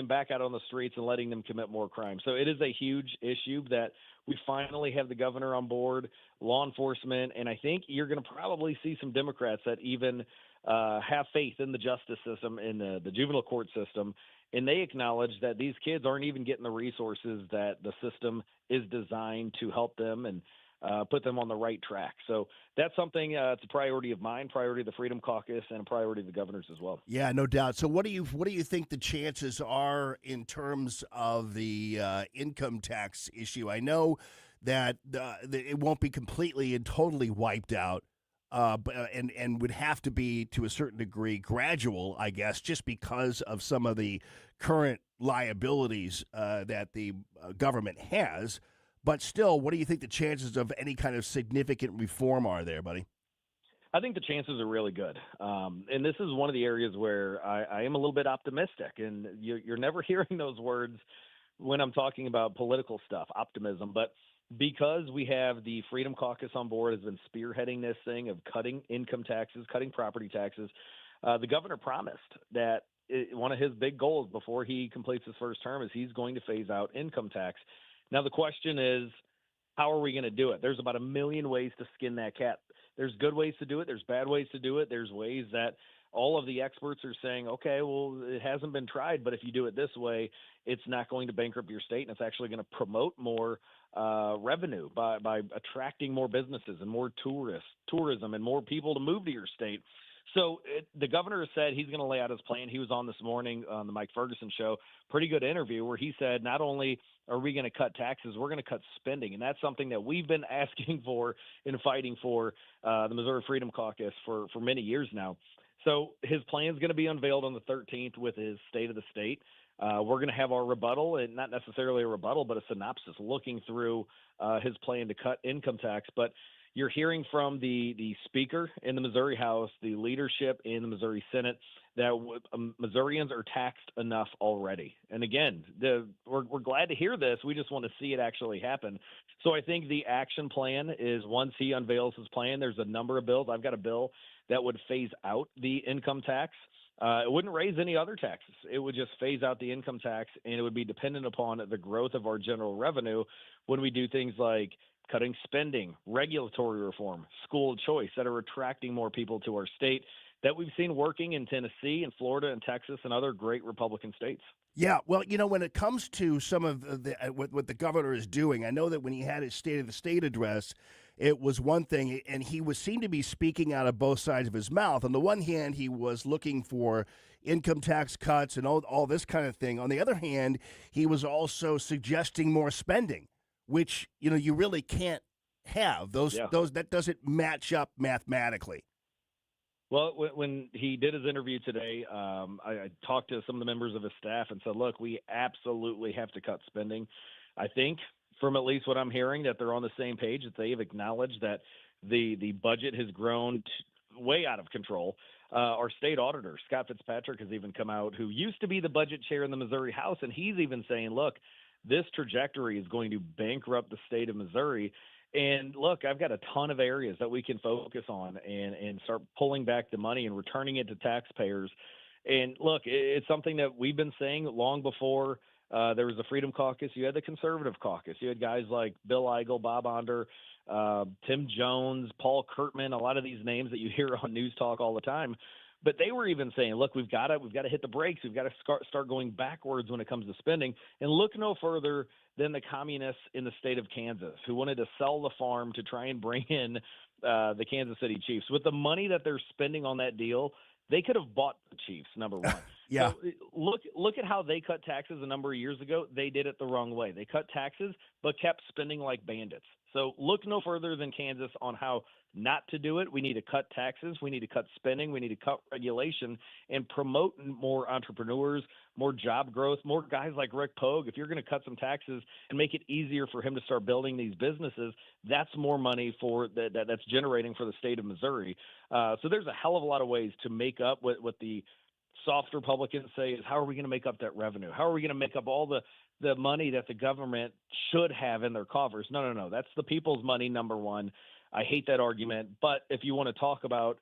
back out on the streets and letting them commit more crime. So it is a huge issue that we finally have the governor on board, law enforcement, and I think you're going to probably see some Democrats that even have faith in the justice system, in the juvenile court system, and they acknowledge that these kids aren't even getting the resources that the system is designed to help them. And put them on the right track. So that's something, it's a priority of mine, priority of the Freedom Caucus, and a priority of the governor's as well. Yeah, no doubt. So what do you think the chances are in terms of the income tax issue? I know that it won't be completely and totally wiped out, and would have to be to a certain degree gradual, I guess, just because of some of the current liabilities that the government has. But still, what do you think the chances of any kind of significant reform are there, buddy? I think the chances are really good. And this is one of the areas where I am a little bit optimistic. And you're never hearing those words when I'm talking about political stuff, optimism. But because we have the Freedom Caucus on board, has been spearheading this thing of cutting income taxes, cutting property taxes, the governor promised that one of his big goals before he completes his first term is he's going to phase out income tax. Now, the question is, how are we going to do it? There's about a million ways to skin that cat. There's good ways to do it. There's bad ways to do it. There's ways that all of the experts are saying, okay, well, it hasn't been tried, but if you do it this way, it's not going to bankrupt your state, and it's actually going to promote more revenue by attracting more businesses and more tourism and more people to move to your state. So the governor has said he's going to lay out his plan. He was on this morning on the Mike Ferguson show, pretty good interview, where he said not only are we going to cut taxes, we're going to cut spending. And that's something that we've been asking for and fighting for the Missouri Freedom Caucus for many years now. So his plan is going to be unveiled on the 13th with his State of the State. We're going to have our rebuttal, and not necessarily a rebuttal, but a synopsis looking through his plan to cut income tax. But you're hearing from the speaker in the Missouri House, the leadership in the Missouri Senate, that Missourians are taxed enough already. And again, we're glad to hear this. We just want to see it actually happen. So I think the action plan is, once he unveils his plan, there's a number of bills. I've got a bill that would phase out the income tax. It wouldn't raise any other taxes. It would just phase out the income tax, and it would be dependent upon the growth of our general revenue when we do things like cutting spending, regulatory reform, school choice that are attracting more people to our state that we've seen working in Tennessee and Florida and Texas and other great Republican states. Yeah, well, when it comes to some of what the governor is doing, I know that when he had his State of the State address, it was one thing, and he seemed to be speaking out of both sides of his mouth. On the one hand, he was looking for income tax cuts and all this kind of thing. On the other hand, he was also suggesting more spending, which you really can't have. That doesn't match up mathematically. Well, when he did his interview today, I talked to some of the members of his staff and said, look, we absolutely have to cut spending. I think, from at least what I'm hearing, that they're on the same page, that they've acknowledged that the budget has grown way out of control. Our state auditor, Scott Fitzpatrick, has even come out, who used to be the budget chair in the Missouri House, and he's even saying, look, this trajectory is going to bankrupt the state of Missouri. And look, I've got a ton of areas that we can focus on and start pulling back the money and returning it to taxpayers. And look, it's something that we've been saying long before there was the Freedom Caucus. You had the Conservative Caucus. You had guys like Bill Eigel, Bob Onder, Tim Jones, Paul Kurtman, a lot of these names that you hear on News Talk all the time. But they were even saying, look, we've got to hit the brakes. We've got to start going backwards when it comes to spending. And look no further than the communists in the state of Kansas, who wanted to sell the farm to try and bring in the Kansas City Chiefs. With the money that they're spending on that deal, they could have bought the Chiefs, number one. Yeah. So look at how they cut taxes a number of years ago. They did it the wrong way. They cut taxes but kept spending like bandits. So look no further than Kansas on how not to do it. We need to cut taxes. We need to cut spending. We need to cut regulation and promote more entrepreneurs, more job growth, more guys like Rick Pogue. If you're going to cut some taxes and make it easier for him to start building these businesses, that's more money for that's generating for the state of Missouri. So there's a hell of a lot of ways to make up what the soft Republicans say is, how are we going to make up that revenue? How are we going to make up all the money that the government should have in their coffers? No. That's the people's money, number one. I hate that argument. But if you want to talk about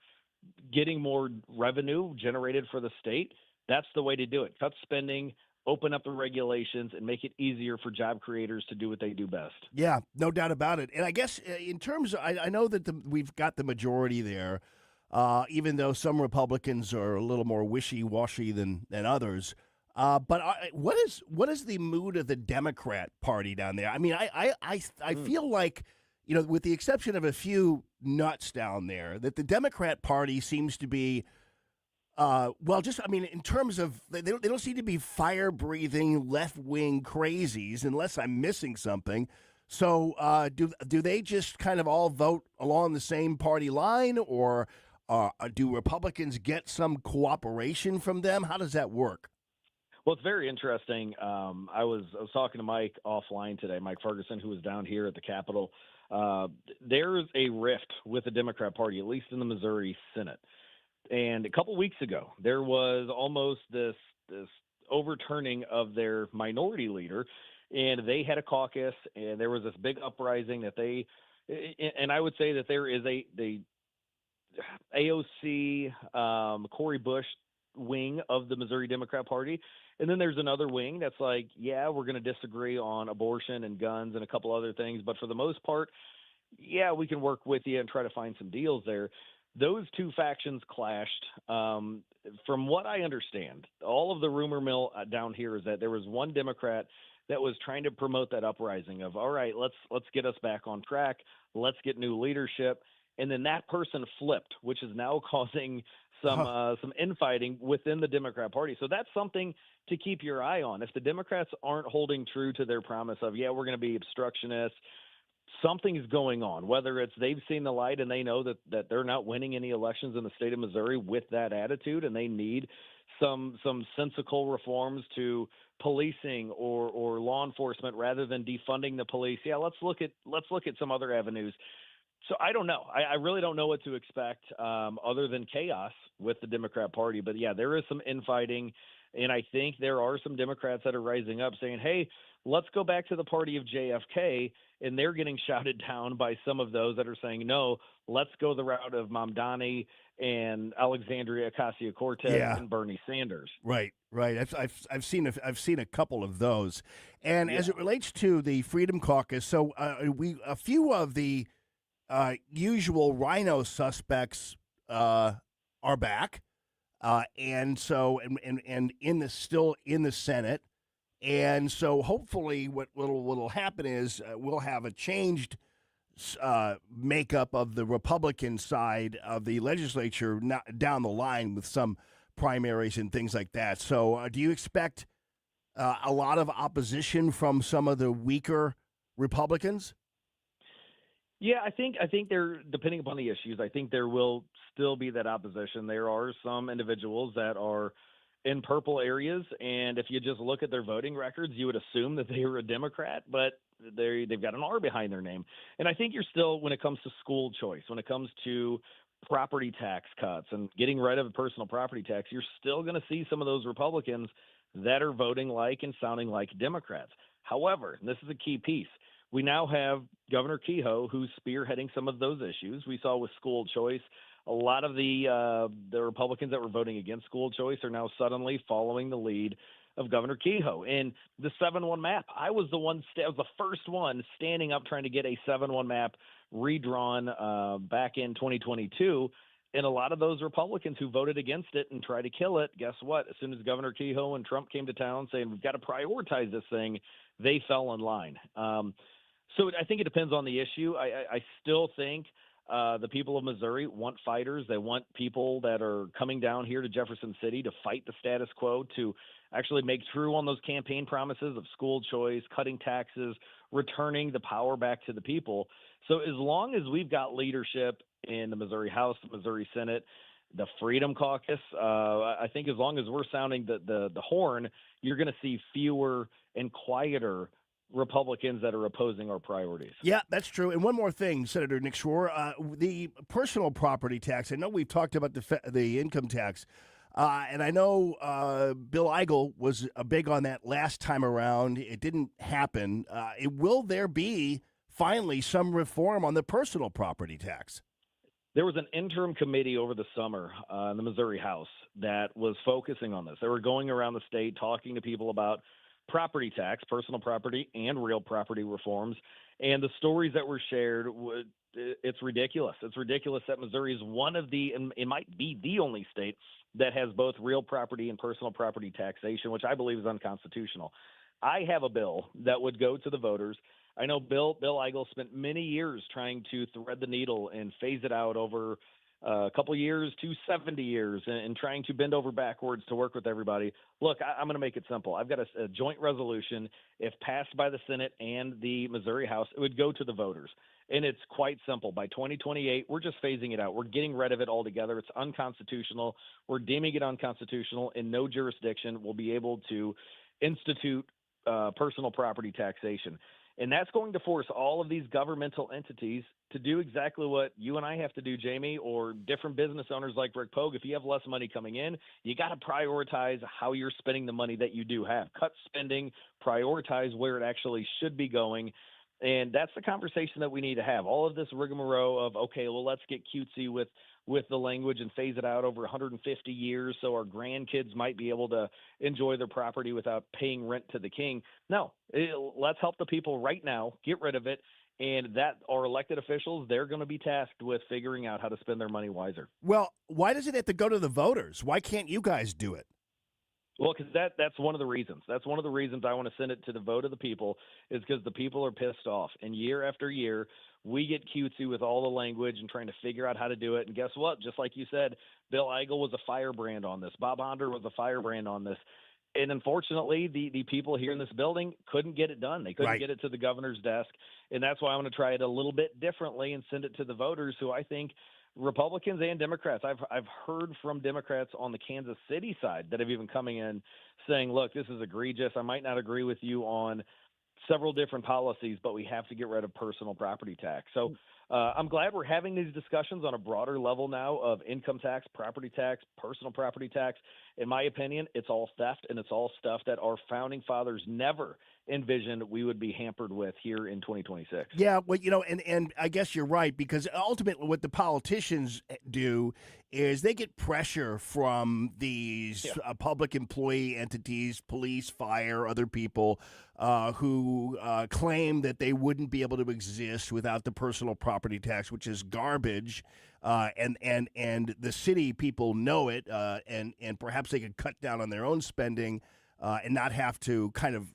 getting more revenue generated for the state, that's the way to do it. Cut spending, open up the regulations, and make it easier for job creators to do what they do best. Yeah, no doubt about it. And I guess in terms of, I know that we've got the majority there, even though some Republicans are a little more wishy-washy than others. But what is the mood of the Democrat Party down there? I mean, I feel like with the exception of a few nuts down there, that the Democrat Party seems to be, in terms of, they don't seem to be fire-breathing left-wing crazies, unless I'm missing something. So do they just kind of all vote along the same party line, or do Republicans get some cooperation from them? How does that work? Well, it's very interesting. I was talking to Mike offline today, Mike Ferguson, who was down here at the Capitol. There's a rift with the Democrat Party, at least in the Missouri Senate. And a couple weeks ago, there was almost this overturning of their minority leader, and they had a caucus, and there was this big uprising that and I would say that there is the AOC, Cori Bush wing of the Missouri Democrat Party. And then there's another wing that's like, yeah, we're going to disagree on abortion and guns and a couple other things. But for the most part, yeah, we can work with you and try to find some deals there. Those two factions clashed. From what I understand, all of the rumor mill down here is that there was one Democrat that was trying to promote that uprising of, all right, let's get us back on track. Let's get new leadership. And then that person flipped, which is now causing some infighting within the Democrat Party. So that's something to keep your eye on. If the Democrats aren't holding true to their promise of, yeah, we're going to be obstructionists, something's going on, whether it's they've seen the light and they know that they're not winning any elections in the state of Missouri with that attitude, and they need some sensical reforms to policing or law enforcement rather than defunding the police. Yeah, let's look at some other avenues. So I don't know. I really don't know what to expect other than chaos with the Democrat Party. But, yeah, there is some infighting, and I think there are some Democrats that are rising up saying, hey, let's go back to the party of JFK, and they're getting shouted down by some of those that are saying, no, let's go the route of Mamdani and Alexandria Ocasio-Cortez and Bernie Sanders. Right. I've seen a couple of those. And as it relates to the Freedom Caucus, so a few of the usual rhino suspects are back, and still in the Senate, and so hopefully what'll happen is we'll have a changed makeup of the Republican side of the legislature down the line with some primaries and things like that. So do you expect a lot of opposition from some of the weaker Republicans? Yeah, I think there, depending upon the issues, I think there will still be that opposition. There are some individuals that are in purple areas, and if you just look at their voting records, you would assume that they were a Democrat, but they've got an R behind their name. And I think you're still, when it comes to school choice, when it comes to property tax cuts and getting rid of personal property tax, you're still going to see some of those Republicans that are voting like and sounding like Democrats. However, and this is a key piece, we now have Governor Kehoe who's spearheading some of those issues. We saw with school choice, a lot of the Republicans that were voting against school choice are now suddenly following the lead of Governor Kehoe. And the 7-1 map, I was the first one standing up trying to get a 7-1 map redrawn back in 2022. And a lot of those Republicans who voted against it and tried to kill it, guess what? As soon as Governor Kehoe and Trump came to town saying we've got to prioritize this thing, they fell in line. So I think it depends on the issue. I still think the people of Missouri want fighters. They want people that are coming down here to Jefferson City to fight the status quo, to actually make true on those campaign promises of school choice, cutting taxes, returning the power back to the people. So as long as we've got leadership in the Missouri House, the Missouri Senate, the Freedom Caucus, I think as long as we're sounding the horn, you're going to see fewer and quieter Republicans that are opposing our priorities. Yeah, that's true. And one more thing, Senator Nick Schroer, the personal property tax. I know we've talked about the income tax, and I know Bill Eigel was big on that last time around. It didn't happen. Will there be finally some reform on the personal property tax? There was an interim committee over the summer in the Missouri House that was focusing on this. They were going around the state talking to people about property tax, personal property, and real property reforms. And the stories that were shared, it's ridiculous. It's ridiculous that Missouri is one of and it might be the only state that has both real property and personal property taxation, which I believe is unconstitutional. I have a bill that would go to the voters. I know Bill Eigel spent many years trying to thread the needle and phase it out over a couple years to 70 years and trying to bend over backwards to work with everybody. Look, I'm going to make it simple. I've got a joint resolution. If passed by the Senate and the Missouri House, it would go to the voters. And it's quite simple. By 2028, we're just phasing it out. We're getting rid of it altogether. It's unconstitutional. We're deeming it unconstitutional, and no jurisdiction will be able to institute personal property taxation. And that's going to force all of these governmental entities to do exactly what you and I have to do, Jamie, or different business owners like Rick Pogue. If you have less money coming in, you got to prioritize how you're spending the money that you do have. Cut spending, prioritize where it actually should be going. And that's the conversation that we need to have. All of this rigmarole of, okay, well, let's get cutesy with the language and phase it out over 150 years so our grandkids might be able to enjoy their property without paying rent to the king. No, let's help the people right now, get rid of it, and that our elected officials, they're going to be tasked with figuring out how to spend their money wiser. Well, why does it have to go to the voters? Why can't you guys do it? Well, because that's one of the reasons. That's one of the reasons I want to send it to the vote of the people, is because the people are pissed off. And year after year, we get cutesy with all the language and trying to figure out how to do it. And guess what? Just like you said, Bill Eigel was a firebrand on this. Bob Onder was a firebrand on this. And unfortunately, the people here in this building couldn't get it done. They couldn't get it to the governor's desk. And that's why I want to try it a little bit differently and send it to the voters, who I think Republicans and Democrats. I've heard from Democrats on the Kansas City side that have even coming in saying, look, this is egregious. I might not agree with you on several different policies, but we have to get rid of personal property tax. So I'm glad we're having these discussions on a broader level now of income tax, property tax, personal property tax. In my opinion, it's all theft, and it's all stuff that our founding fathers never envisioned we would be hampered with here in 2026. Yeah, well, and I guess you're right, because ultimately what the politicians do is they get pressure from these public employee entities, police, fire, other people who claim that they wouldn't be able to exist without the personal property tax, which is garbage. And the city people know it, and perhaps they could cut down on their own spending and not have to kind of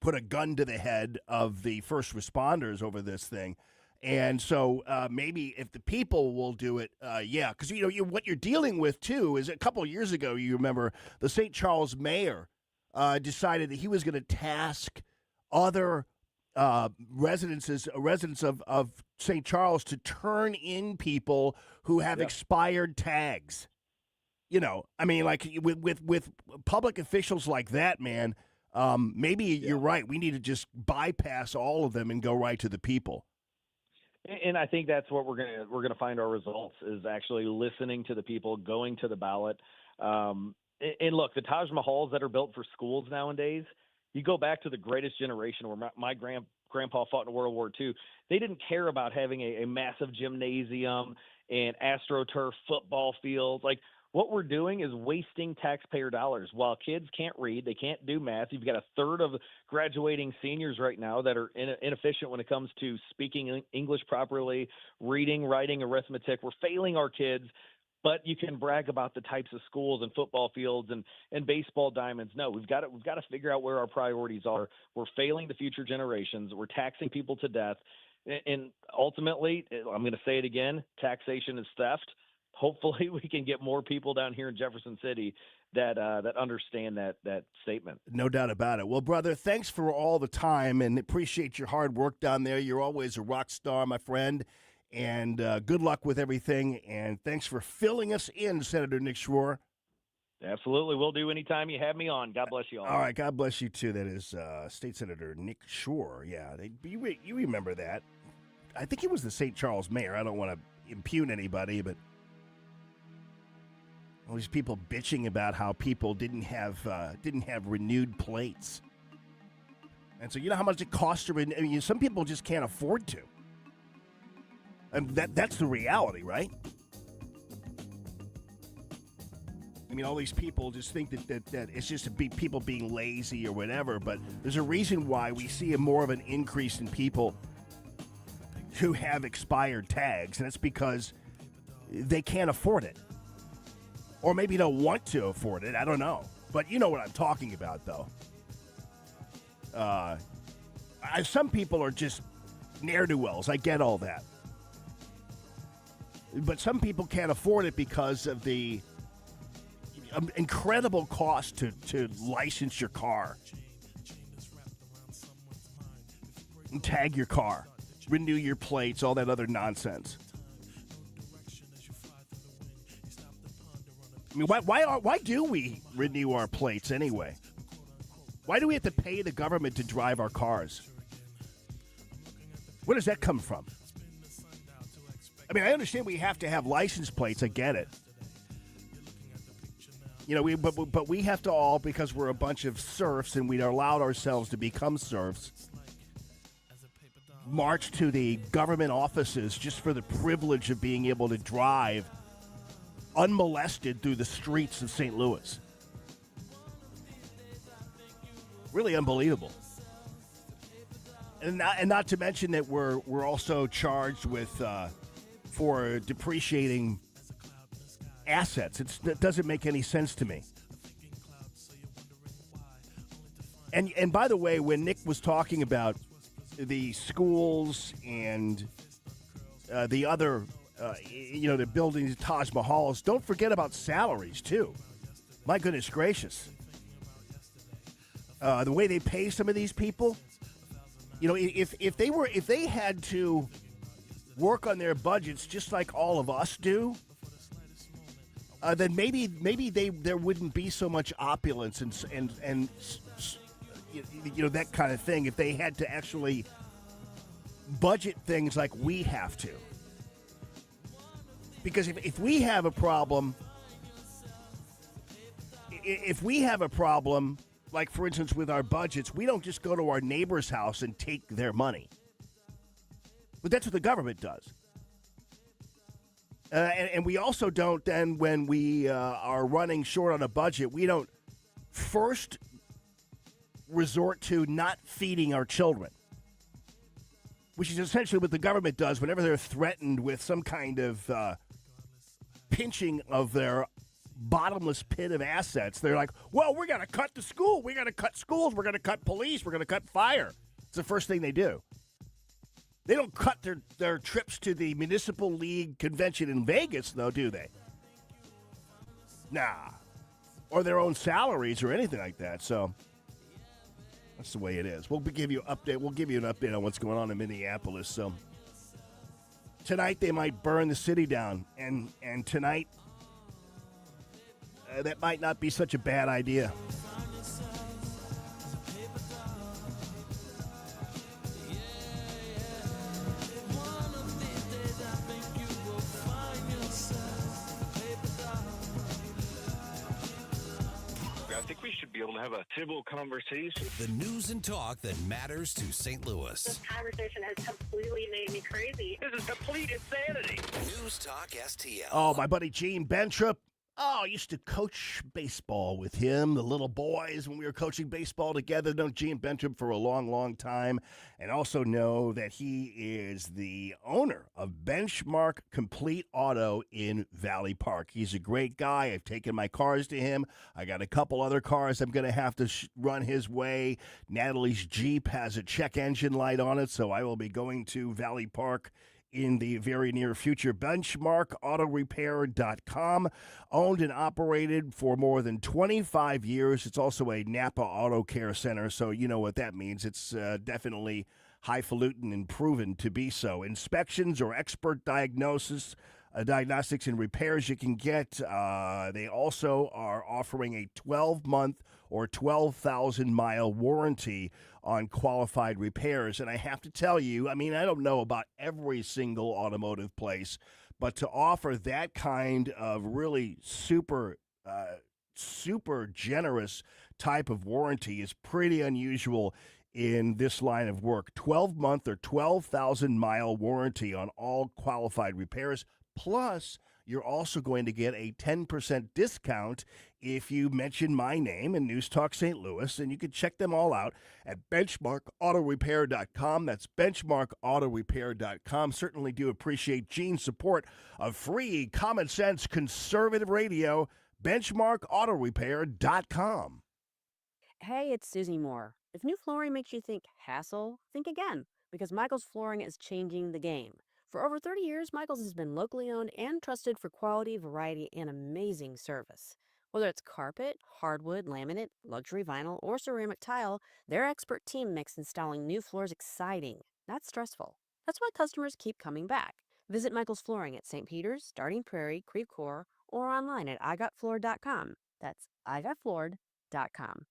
put a gun to the head of the first responders over this thing. And so maybe if the people will do it, because what you're dealing with too is a couple of years ago, you remember the St. Charles mayor decided that he was going to task other residents of St. Charles to turn in people who have expired tags. Like with public officials like that, man, maybe you're right. We need to just bypass all of them and go right to the people. And I think that's what we're gonna find our results, is actually listening to the people, going to the ballot. And look, the Taj Mahals that are built for schools nowadays, you go back to the greatest generation where my grandpa fought in World War II. They didn't care about having a massive gymnasium and AstroTurf football fields. Like, what we're doing is wasting taxpayer dollars. While kids can't read, they can't do math. You've got a third of graduating seniors right now that are inefficient when it comes to speaking English properly, reading, writing, arithmetic. We're failing our kids, but you can brag about the types of schools and football fields and baseball diamonds. No, we've got to figure out where our priorities are. We're failing the future generations. We're taxing people to death. And ultimately, I'm going to say it again, taxation is theft. Hopefully we can get more people down here in Jefferson City that understand that statement. No doubt about it. Well, brother, thanks for all the time, and appreciate your hard work down there. You're always a rock star, my friend, and good luck with everything. And thanks for filling us in, Senator Nick Schroer. Absolutely. Will do anytime you have me on. God bless you all. All right. God bless you, too. That is State Senator Nick Schroer. Yeah, you remember that. I think he was the St. Charles mayor. I don't want to impugn anybody, but all these people bitching about how people didn't have renewed plates, and so you know how much it costs to renew. I mean, some people just can't afford to, and that's the reality, right? I mean, all these people just think that it's just people being lazy or whatever, but there's a reason why we see more of an increase in people who have expired tags, and it's because they can't afford it. Or maybe don't want to afford it. I don't know. But you know what I'm talking about, though. Some people are just ne'er-do-wells. I get all that. But some people can't afford it because of the incredible cost to license your car. And tag your car. Renew your plates, all that other nonsense. I mean, why do we renew our plates anyway? Why do we have to pay the government to drive our cars? Where does that come from? I mean, I understand we have to have license plates. I get it. You know, but we have to all, because we're a bunch of serfs and we allowed ourselves to become serfs, march to the government offices just for the privilege of being able to drive unmolested through the streets of St. Louis. Really unbelievable. And not to mention that we're also charged with for depreciating assets. It doesn't make any sense to me. And by the way, when Nick was talking about the schools and the other, the buildings, Taj Mahals, don't forget about salaries too. My goodness gracious. The way they pay some of these people, if they had to work on their budgets just like all of us do, then maybe there wouldn't be so much opulence and that kind of thing if they had to actually budget things like we have to. Because if we have a problem, like for instance with our budgets, we don't just go to our neighbor's house and take their money. But that's what the government does. And we also don't then, when we are running short on a budget, we don't first resort to not feeding our children, which is essentially what the government does whenever they're threatened with some kind of pinching of their bottomless pit of assets. They're like, well, we're going to cut the school. We're going to cut schools. We're going to cut police. We're going to cut fire. It's the first thing they do. They don't cut their trips to the Municipal League convention in Vegas, though, do they? Nah. Or their own salaries or anything like that. So that's the way it is. We'll give you an update. We'll give you an update on what's going on in Minneapolis. So tonight they might burn the city down, and tonight that might not be such a bad idea. I think we should be able to have a civil conversation. The news and talk that matters to St. Louis. This conversation has completely made me crazy. This is complete insanity. News Talk STL. Oh, my buddy Gene Bentrup. Oh, I used to coach baseball with him, the little boys, when we were coaching baseball together. Known Gene Bentrup for a long, long time, and also know that he is the owner of Benchmark Complete Auto in Valley Park. He's a great guy. I've taken my cars to him. I got a couple other cars I'm going to have to run his way. Natalie's Jeep has a check engine light on it, so I will be going to Valley Park in the very near future. BenchmarkAutoRepair.com, owned and operated for more than 25 years. It's also a Napa Auto Care Center, so you know what that means. It's definitely highfalutin and proven to be so. Inspections or expert diagnostics and repairs you can get. They also are offering a 12-month or 12,000-mile warranty on qualified repairs. And I have to tell you, I mean, I don't know about every single automotive place, but to offer that kind of really super generous type of warranty is pretty unusual in this line of work. 12-month or 12,000-mile warranty on all qualified repairs. Plus, you're also going to get a 10% discount if you mention my name in News Talk St. Louis, and you can check them all out at BenchmarkAutoRepair.com. That's BenchmarkAutoRepair.com. Certainly do appreciate Gene's support of free, common sense, conservative radio. BenchmarkAutoRepair.com. Hey, it's Susie Moore. If new flooring makes you think hassle, think again, because Michael's Flooring is changing the game. For over 30 years, Michael's has been locally owned and trusted for quality, variety, and amazing service. Whether it's carpet, hardwood, laminate, luxury vinyl, or ceramic tile, their expert team makes installing new floors exciting, not stressful. That's why customers keep coming back. Visit Michael's Flooring at St. Peter's, Starting Prairie, Creve Coeur, or online at igotfloored.com. That's igotfloored.com.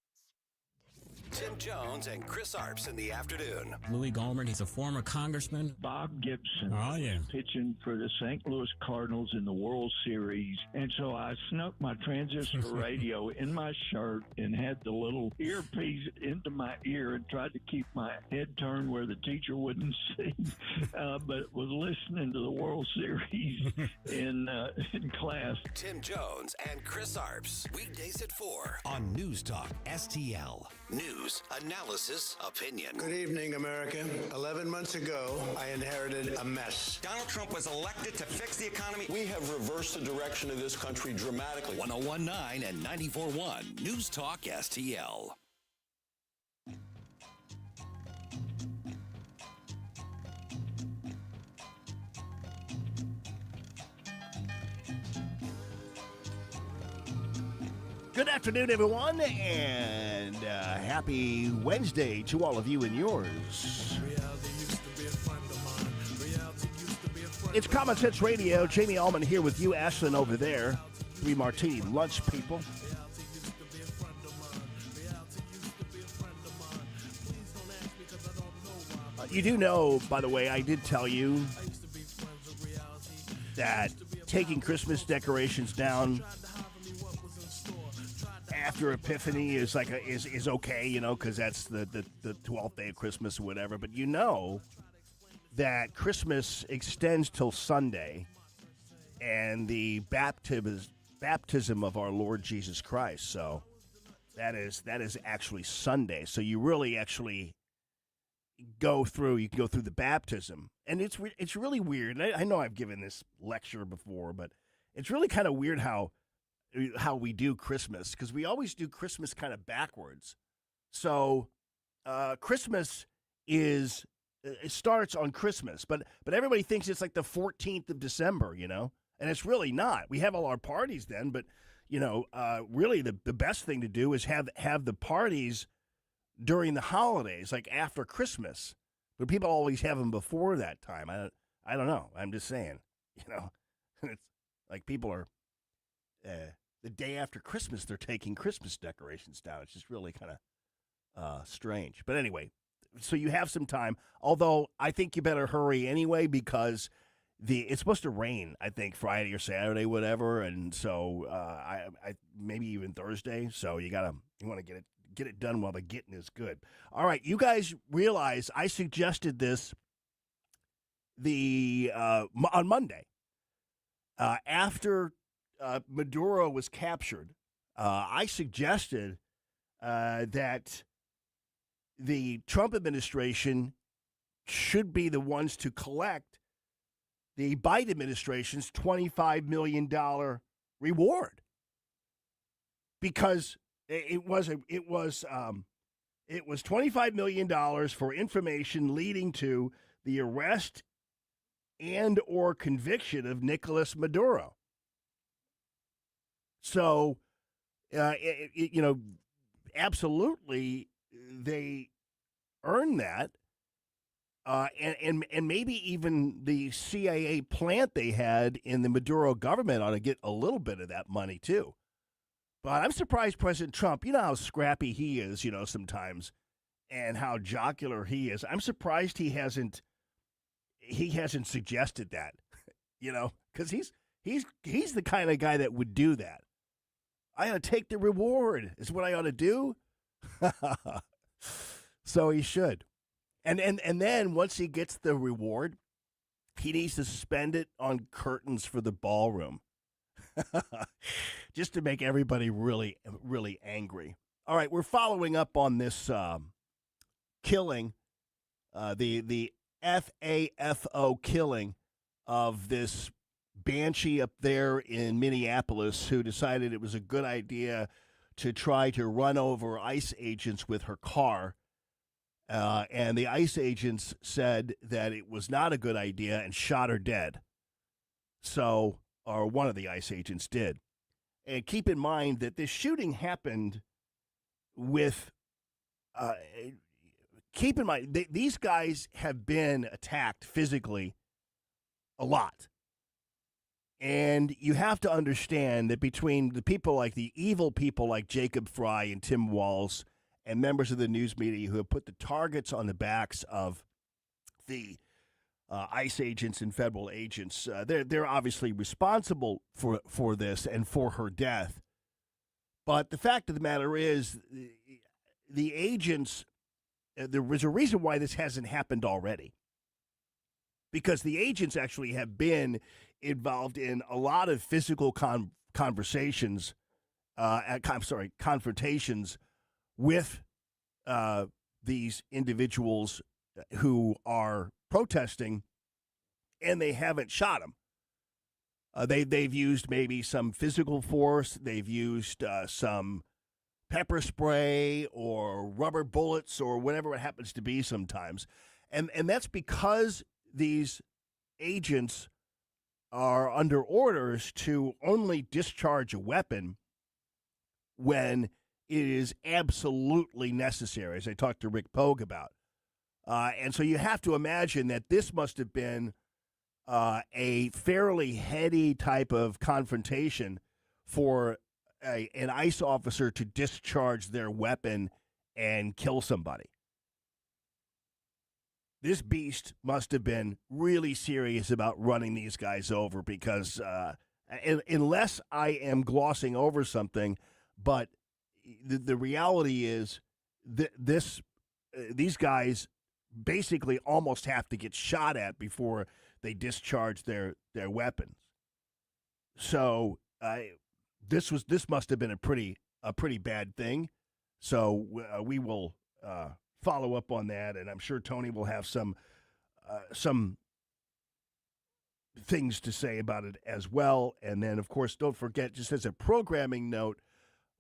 Tim Jones and Chris Arps in the afternoon. Louis Gohmert, he's a former congressman. Bob Gibson. Oh, yeah. Pitching for the St. Louis Cardinals in the World Series. And so I snuck my transistor radio in my shirt and had the little earpiece into my ear and tried to keep my head turned where the teacher wouldn't see, but was listening to the World Series in class. Tim Jones and Chris Arps. Weekdays at 4 on News Talk STL. News, analysis, opinion. Good evening, America. 11 months ago, I inherited a mess. Donald Trump was elected to fix the economy. We have reversed the direction of this country dramatically. 101.9 and 94.1 News Talk STL. Good afternoon, everyone, and happy Wednesday to all of you and yours. It's Common Sense Radio. Jamie Allman here with you, Ashlyn over there. 3 Martini lunch, people. You do know, by the way, I did tell you that taking Christmas decorations down after Epiphany is like is okay, you know, because that's the 12th day of Christmas or whatever. But you know that Christmas extends till Sunday, and the baptism of our Lord Jesus Christ. So that is actually Sunday. So you really actually go through the baptism, and it's really weird. I know I've given this lecture before, but it's really kind of weird how we do Christmas, because we always do Christmas kind of backwards. So Christmas it starts on Christmas, but everybody thinks it's like the 14th of December, you know, and it's really not. We have all our parties then, but you know, really the best thing to do is have the parties during the holidays, like after Christmas. But people always have them before that time. I don't know. I'm just saying, you know, it's like people are. The day after Christmas, they're taking Christmas decorations down. It's just really kind of strange. But anyway, so you have some time. Although I think you better hurry anyway, because it's supposed to rain, I think, Friday or Saturday, whatever. And so I maybe even Thursday. So you want to get it done while the getting is good. All right, you guys realize I suggested this on Monday after Maduro was captured. I suggested that the Trump administration should be the ones to collect the Biden administration's $25 million reward, because it was $25 million for information leading to the arrest and or conviction of Nicolas Maduro. So, you know, absolutely, they earn that, and maybe even the CIA plant they had in the Maduro government ought to get a little bit of that money too. But I'm surprised President Trump, you know how scrappy he is, you know, sometimes, and how jocular he is. I'm surprised he hasn't suggested that, you know, because he's the kind of guy that would do that. I ought to take the reward is what I ought to do. So he should. And then once he gets the reward, he needs to spend it on curtains for the ballroom. Just to make everybody really, really angry. All right, we're following up on this killing, the FAFO killing of this banshee up there in Minneapolis, who decided it was a good idea to try to run over ICE agents with her car And the ICE agents said that it was not a good idea and shot her dead. So, or one of the ICE agents did. And keep in mind that this shooting happened with, keep in mind, these guys have been attacked physically a lot. And you have to understand that between the people like the evil people like Jacob Fry and Tim Walz and members of the news media who have put the targets on the backs of the ICE agents and federal agents, they're obviously responsible for this and for her death. But the fact of the matter is, the agents, there is a reason why this hasn't happened already. Because the agents actually have been involved in a lot of physical confrontations with these individuals who are protesting, and they haven't shot them. They've used maybe some physical force. They've used some pepper spray or rubber bullets or whatever it happens to be sometimes. And that's because these agents are under orders to only discharge a weapon when it is absolutely necessary, as I talked to Rick Pogue about. And so you have to imagine that this must have been a fairly heady type of confrontation for an ICE officer to discharge their weapon and kill somebody. This beast must have been really serious about running these guys over because unless I am glossing over something, but the reality is these guys basically almost have to get shot at before they discharge their weapons. So this must have been a pretty bad thing. So we will follow up on that, and I'm sure Tony will have some things to say about it as well. And then, of course, don't forget, just as a programming note,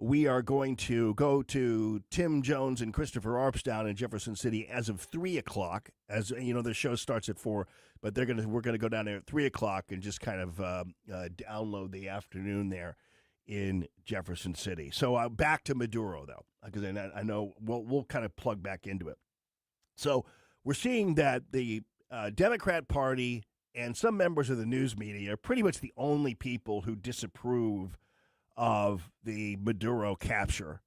we are going to go to Tim Jones and Christopher Arps down in Jefferson City as of 3 o'clock. As you know, the show starts at 4, but we're going to go down there at 3 o'clock and just kind of download the afternoon there in Jefferson City. So back to Maduro, though, because I know we'll kind of plug back into it. So we're seeing that the Democrat Party and some members of the news media are pretty much the only people who disapprove of the Maduro capture.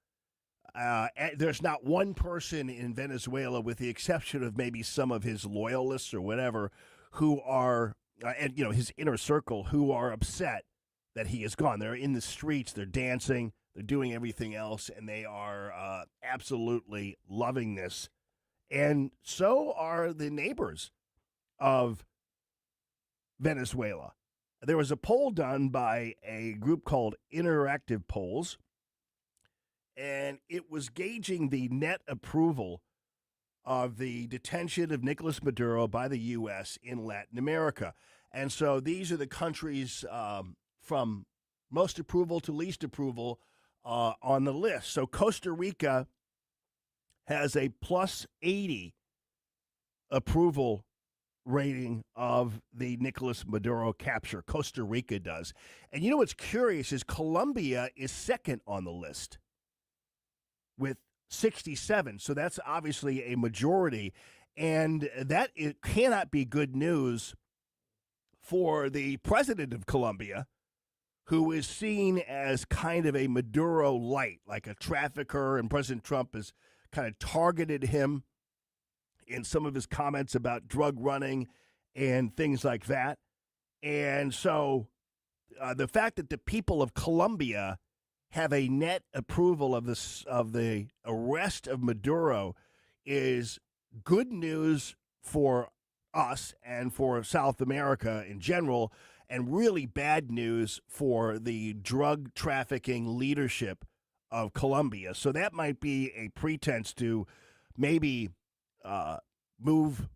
There's not one person in Venezuela, with the exception of maybe some of his loyalists or whatever, who are, and his inner circle, who are upset that he is gone. They're in the streets, they're dancing, they're doing everything else, and they are absolutely loving this. And so are the neighbors of Venezuela. There was a poll done by a group called Interactive Polls, and it was gauging the net approval of the detention of Nicolas Maduro by the U.S. in Latin America. And so these are the countries from most approval to least approval on the list. So Costa Rica has a plus 80 approval rating of the Nicolas Maduro capture. Costa Rica does. And you know what's curious is Colombia is second on the list with 67. So that's obviously a majority. And that it cannot be good news for the president of Colombia, who is seen as kind of a Maduro light, like a trafficker, and President Trump has kind of targeted him in some of his comments about drug running and things like that. And so the fact that the people of Colombia have a net approval of the arrest of Maduro is good news for us and for South America in general, and really bad news for the drug trafficking leadership of Colombia. So that might be a pretense to maybe move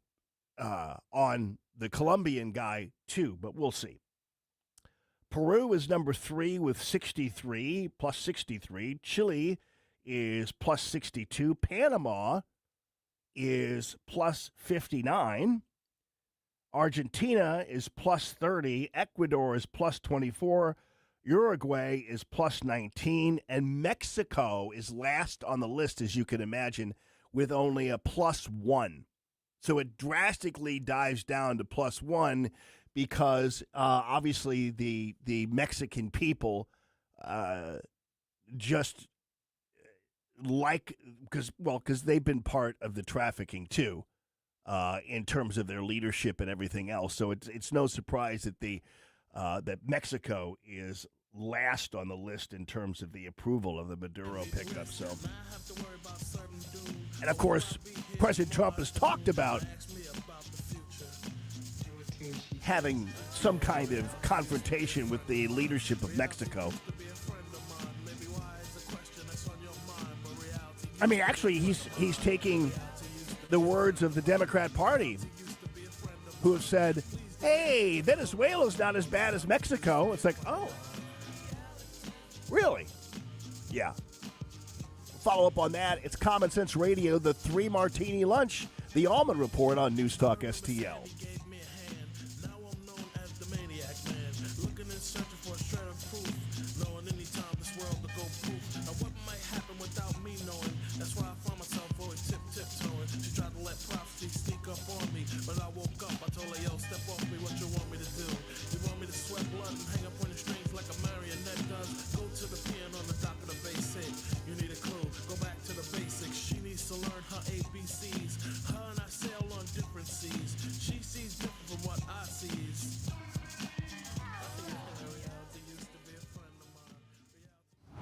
on the Colombian guy too, but we'll see. Peru is number 3 with 63, plus 63. Chile is plus 62. Panama is plus 59. Argentina is plus 30. Ecuador is plus 24. Uruguay is plus 19. And Mexico is last on the list, as you can imagine, with only a plus 1. So it drastically dives down to plus 1 because obviously the Mexican people just like, because they've been part of the trafficking too, in terms of their leadership and everything else. So it's no surprise that that Mexico is last on the list in terms of the approval of the Maduro pickup. So, and of course, President Trump has talked about having some kind of confrontation with the leadership of Mexico. I mean, actually, he's taking the words of the Democrat Party, who have said, hey, Venezuela's not as bad as Mexico. It's like, oh, really? Yeah. Follow up on that. It's Common Sense Radio, the 3 Martini Lunch, the Allman Report on News Talk STL.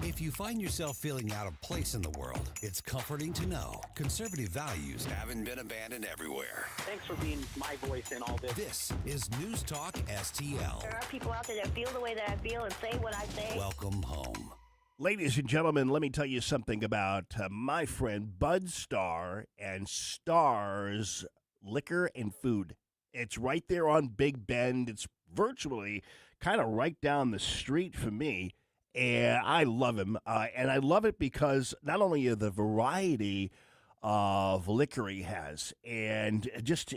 If you find yourself feeling out of place in the world, it's comforting to know conservative values haven't been abandoned everywhere. Thanks for being my voice in all this. This is News Talk STL. There are people out there that feel the way that I feel and say what I say. Welcome home. Ladies and gentlemen, let me tell you something about my friend Bud Starr and Starr's Liquor and Food. It's right there on Big Bend. It's virtually kind of right down the street from me. And I love him. And I love it because not only of the variety of liquor he has, and just,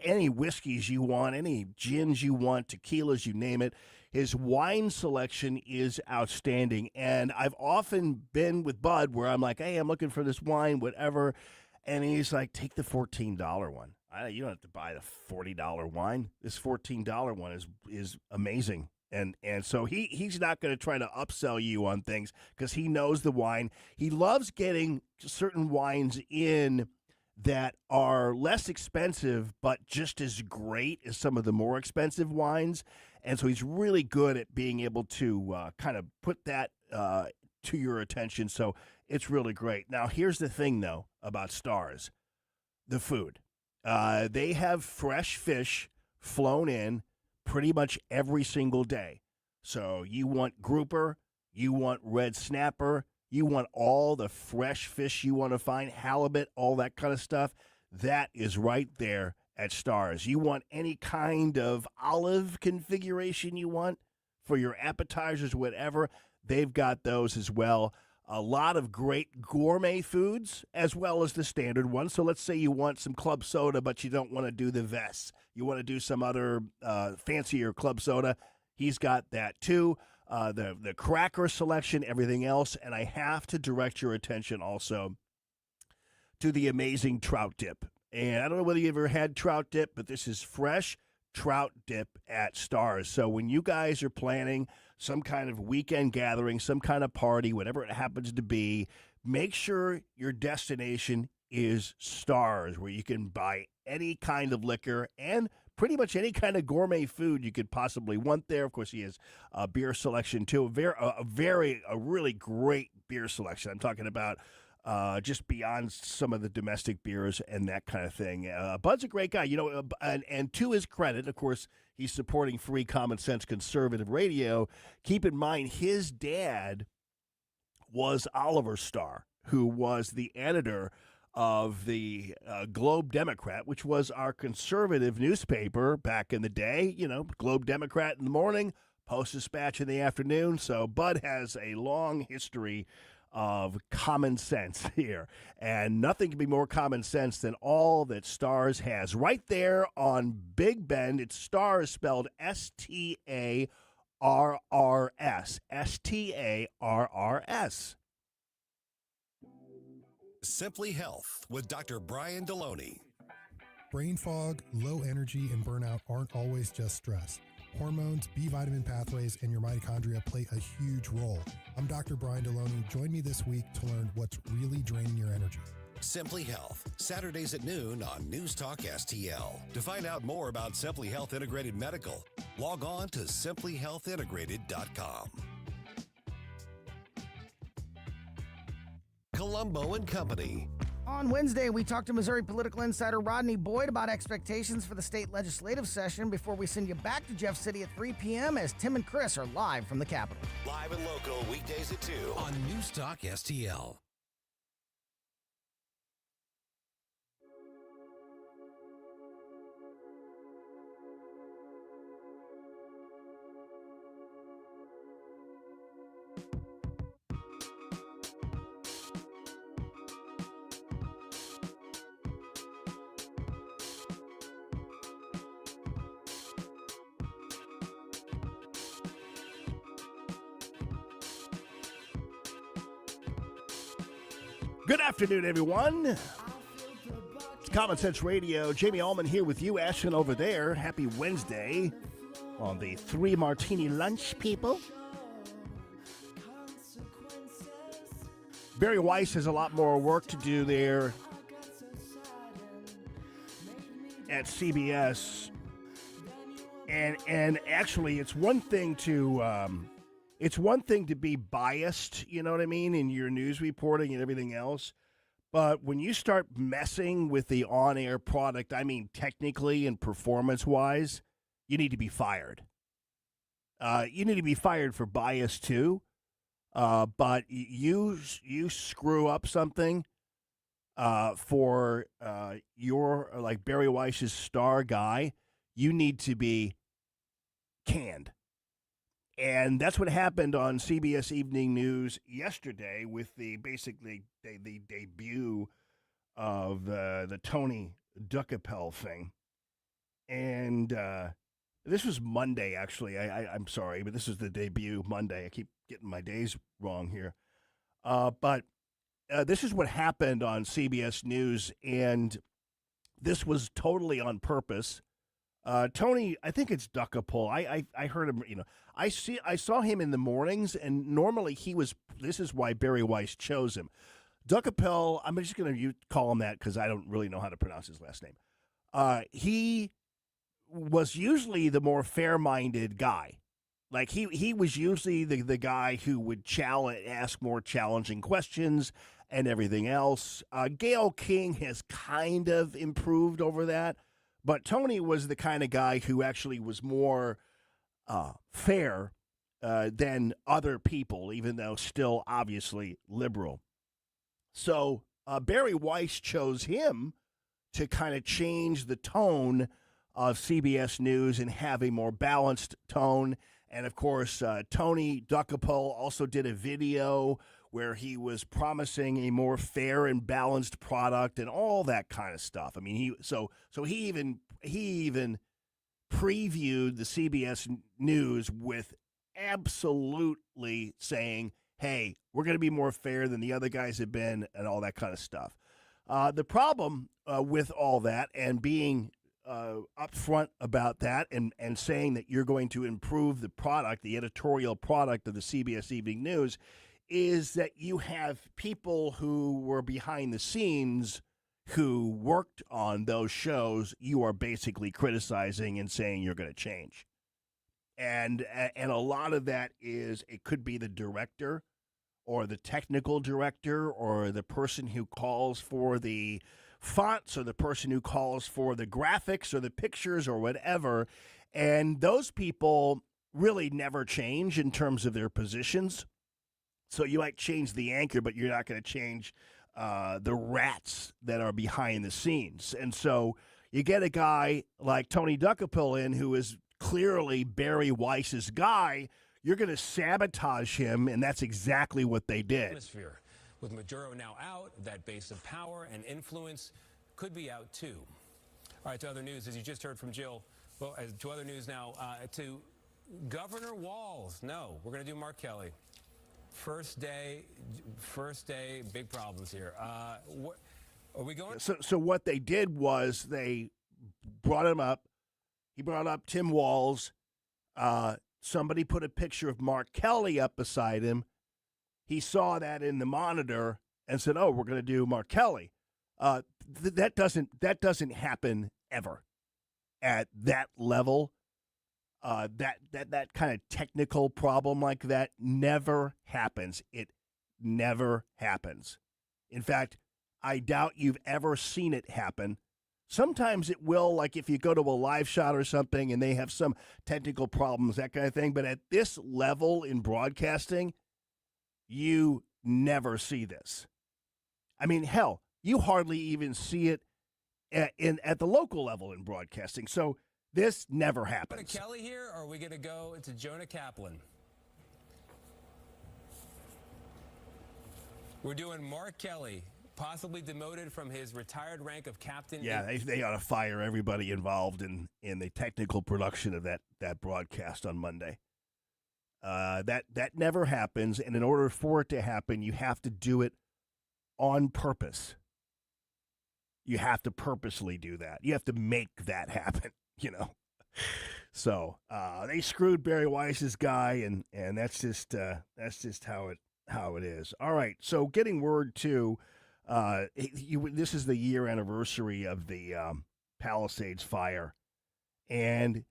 any whiskeys you want, any gins you want, tequilas, you name it. His wine selection is outstanding. And I've often been with Bud where I'm like, hey, I'm looking for this wine, whatever. And he's like, take the $14 one. You don't have to buy the $40 wine. This $14 one is amazing. And so he's not going to try to upsell you on things because he knows the wine. He loves getting certain wines in that are less expensive but just as great as some of the more expensive wines. And so he's really good at being able to kind of put that to your attention. So it's really great. Now, here's the thing, though, about Starr's. The food. They have fresh fish flown in pretty much every single day. So you want grouper, you want red snapper, you want all the fresh fish you want to find, halibut, all that kind of stuff. That is right there at Starr's. You want any kind of olive configuration you want for your appetizers, whatever, they've got those as well. A lot of great gourmet foods as well as the standard ones. So let's say you want some club soda, but you don't want to do the Vess. You want to do some other fancier club soda. He's got that too. The cracker selection, everything else. And I have to direct your attention also to the amazing trout dip. And I don't know whether you ever had trout dip, but this is fresh trout dip at Starr's. So when you guys are planning some kind of weekend gathering, some kind of party, whatever it happens to be, make sure your destination is Starr's, where you can buy any kind of liquor and pretty much any kind of gourmet food you could possibly want there. Of course, he has a beer selection too, a really great beer selection. I'm talking about just beyond some of the domestic beers and that kind of thing. Bud's a great guy, and to his credit, of course, he's supporting free common sense conservative radio. Keep in mind, his dad was Oliver Starr, who was the editor of the Globe Democrat, which was our conservative newspaper back in the day. Globe Democrat in the morning, Post-Dispatch in the afternoon. So Bud has a long history of common sense here. And nothing can be more common sense than all that Stars has. Right there on Big Bend, it's Stars spelled S-T-A-R-R-S. S-T-A-R-R-S. Simply Health with Dr. Brian Deloney. Brain fog, low energy, and burnout aren't always just stress. Hormones, B vitamin pathways, and your mitochondria play a huge role. I'm Dr. Brian Deloney. Join me this week to learn what's really draining your energy. Simply Health, Saturdays at noon on News Talk STL. To find out more about Simply Health Integrated Medical, log on to simplyhealthintegrated.com. Colombo and Company. On Wednesday, we talked to Missouri political insider Rodney Boyd about expectations for the state legislative session before we send you back to Jeff City at 3 p.m. as Tim and Chris are live from the Capitol. Live and local, weekdays at 2 on News Talk STL. Good afternoon, everyone. It's Common Sense Radio. Jamie Allman here with you, Ashton over there. Happy Wednesday on the 3 Martini lunch, people. Barry Weiss has a lot more work to do there at CBS. And actually, it's one thing to be biased, you know what I mean, in your news reporting and everything else. But when you start messing with the on-air product, I mean technically and performance-wise, you need to be fired. You need to be fired for bias too. But you screw up something for your, like Barry Weiss's star guy, you need to be canned. And that's what happened on CBS Evening News yesterday with the debut of the Tony Duckapel thing. And this was Monday, actually. I'm sorry, but this is the debut Monday. I keep getting my days wrong here. But this is what happened on CBS News, and this was totally on purpose. Tony, I think it's Duckapel. I heard him, I saw him in the mornings, and normally this is why Barry Weiss chose him. Duckapel, I'm just going to call him that because I don't really know how to pronounce his last name. He was usually the more fair-minded guy. Like he was usually the guy who would ask more challenging questions and everything else. Gayle King has kind of improved over that. But Tony was the kind of guy who actually was more fair than other people, even though still obviously liberal. So Barry Weiss chose him to kind of change the tone of CBS News and have a more balanced tone. And, of course, Tony Duckapel also did a video where he was promising a more fair and balanced product and all that kind of stuff. I mean, he even previewed the CBS News with absolutely saying, hey, we're going to be more fair than the other guys have been and all that kind of stuff. The problem with all that and being upfront about that and saying that you're going to improve the product, the editorial product of the CBS Evening News, is that you have people who were behind the scenes who worked on those shows you are basically criticizing and saying you're going to change. And a lot of that is, it could be the director or the technical director or the person who calls for the fonts or the person who calls for the graphics or the pictures or whatever. And those people really never change in terms of their positions. So you might change the anchor, but you're not going to change the rats that are behind the scenes. And so you get a guy like Tony Duckapel in, who is clearly Barry Weiss's guy. You're going to sabotage him, and that's exactly what they did. With Maduro now out, that base of power and influence could be out too. All right, to other news, as you just heard from Jill. Well, to other news now, to Governor Walz. No, we're going to do Mark Kelly. First day, big problems here. What are we going? So what they did was they brought him up. He brought up Tim Walz. Somebody put a picture of Mark Kelly up beside him. He saw that in the monitor and said, "Oh, we're going to do Mark Kelly." That doesn't happen ever at that level. That kind of technical problem like that never happens. It never happens. In fact, I doubt you've ever seen it happen. Sometimes it will, like if you go to a live shot or something and they have some technical problems, that kind of thing. But at this level in broadcasting, you never see this. I mean, hell, you hardly even see it at the local level in broadcasting. So this never happens. To Kelly here, or are we going to go to Jonah Kaplan? We're doing Mark Kelly, possibly demoted from his retired rank of captain. Yeah, they ought to fire everybody involved in the technical production of that broadcast on Monday. That never happens, and in order for it to happen, you have to do it on purpose. You have to purposely do that. You have to make that happen, you know. So they screwed Barry Weiss's guy, and that's just how it is. All right, so getting word to this is the year anniversary of the Palisades fire, and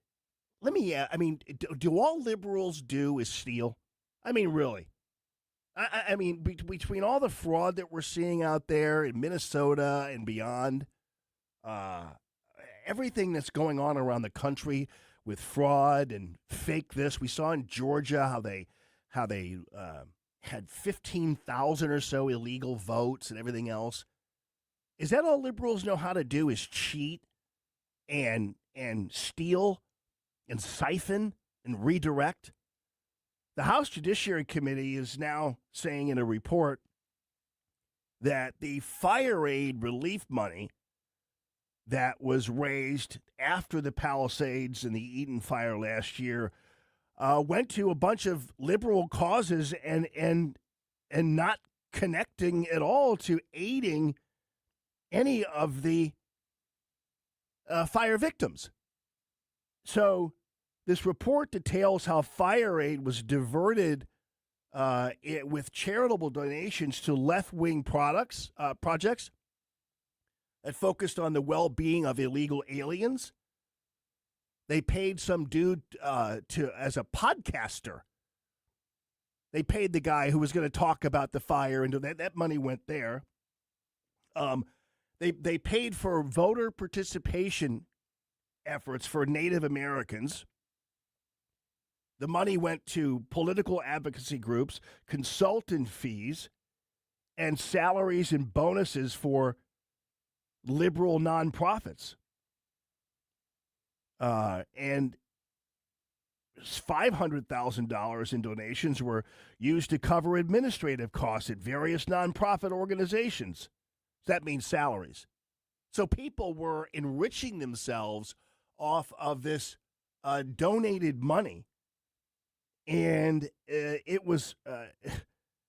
let me. I mean, do all liberals do is steal? I mean, really. I mean, between all the fraud that we're seeing out there in Minnesota and beyond, everything that's going on around the country with fraud and fake this, we saw in Georgia how they had 15,000 or so illegal votes and everything else. Is that all liberals know how to do? Is cheat and steal and siphon and redirect? The House Judiciary Committee is now saying in a report that the fire aid relief money that was raised after the Palisades and the Eden fire last year went to a bunch of liberal causes and not connecting at all to aiding any of the fire victims. So this report details how fire aid was diverted with charitable donations to left-wing projects that focused on the well-being of illegal aliens. They paid some dude as a podcaster. They paid the guy who was going to talk about the fire, and that money went there. They paid for voter participation efforts for Native Americans. The money went to political advocacy groups, consultant fees, and salaries and bonuses for liberal nonprofits. And $500,000 in donations were used to cover administrative costs at various nonprofit organizations. That means salaries. So people were enriching themselves off of this donated money. And it was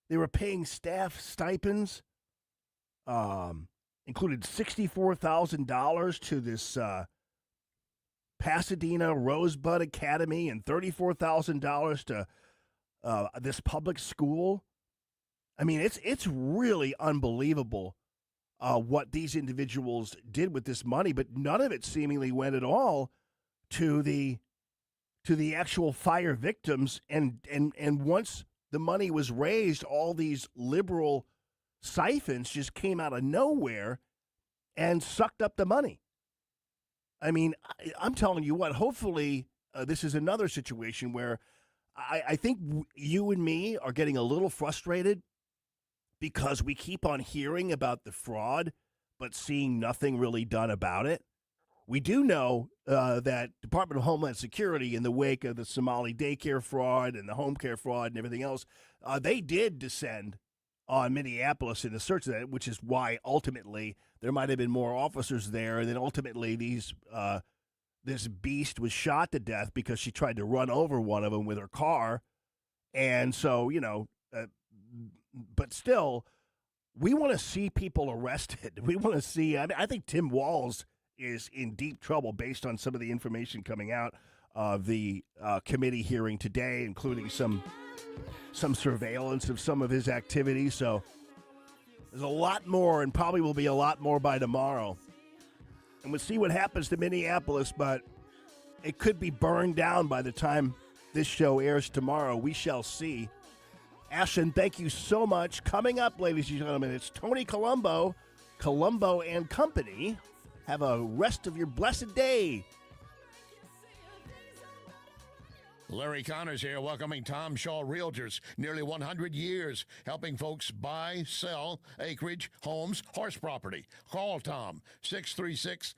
they were paying staff stipends, included $64,000 to this Pasadena Rosebud Academy and $34,000 to this public school. I mean, it's really unbelievable what these individuals did with this money, but none of it seemingly went at all to the actual fire victims. And once the money was raised, all these liberal siphons just came out of nowhere and sucked up the money. I mean, I'm telling you what, hopefully this is another situation where I think you and me are getting a little frustrated because we keep on hearing about the fraud, but seeing nothing really done about it. We do know that Department of Homeland Security, in the wake of the Somali daycare fraud and the home care fraud and everything else, they did descend on Minneapolis in the search of that, which is why ultimately there might have been more officers there, and then ultimately this beast was shot to death because she tried to run over one of them with her car. And so, but still, we want to see people arrested. We want to see, I think Tim Walz is in deep trouble based on some of the information coming out of the committee hearing today, including some surveillance of some of his activities. So there's a lot more, and probably will be a lot more by tomorrow. And we'll see what happens to Minneapolis, but it could be burned down by the time this show airs tomorrow. We shall see. Ashton, thank you so much. Coming up, ladies and gentlemen, it's Tony Colombo and Company. Have a rest of your blessed day. Larry Connors here, welcoming Tom Shaw Realtors. Nearly 100 years helping folks buy, sell acreage, homes, horse property. Call Tom, 636-4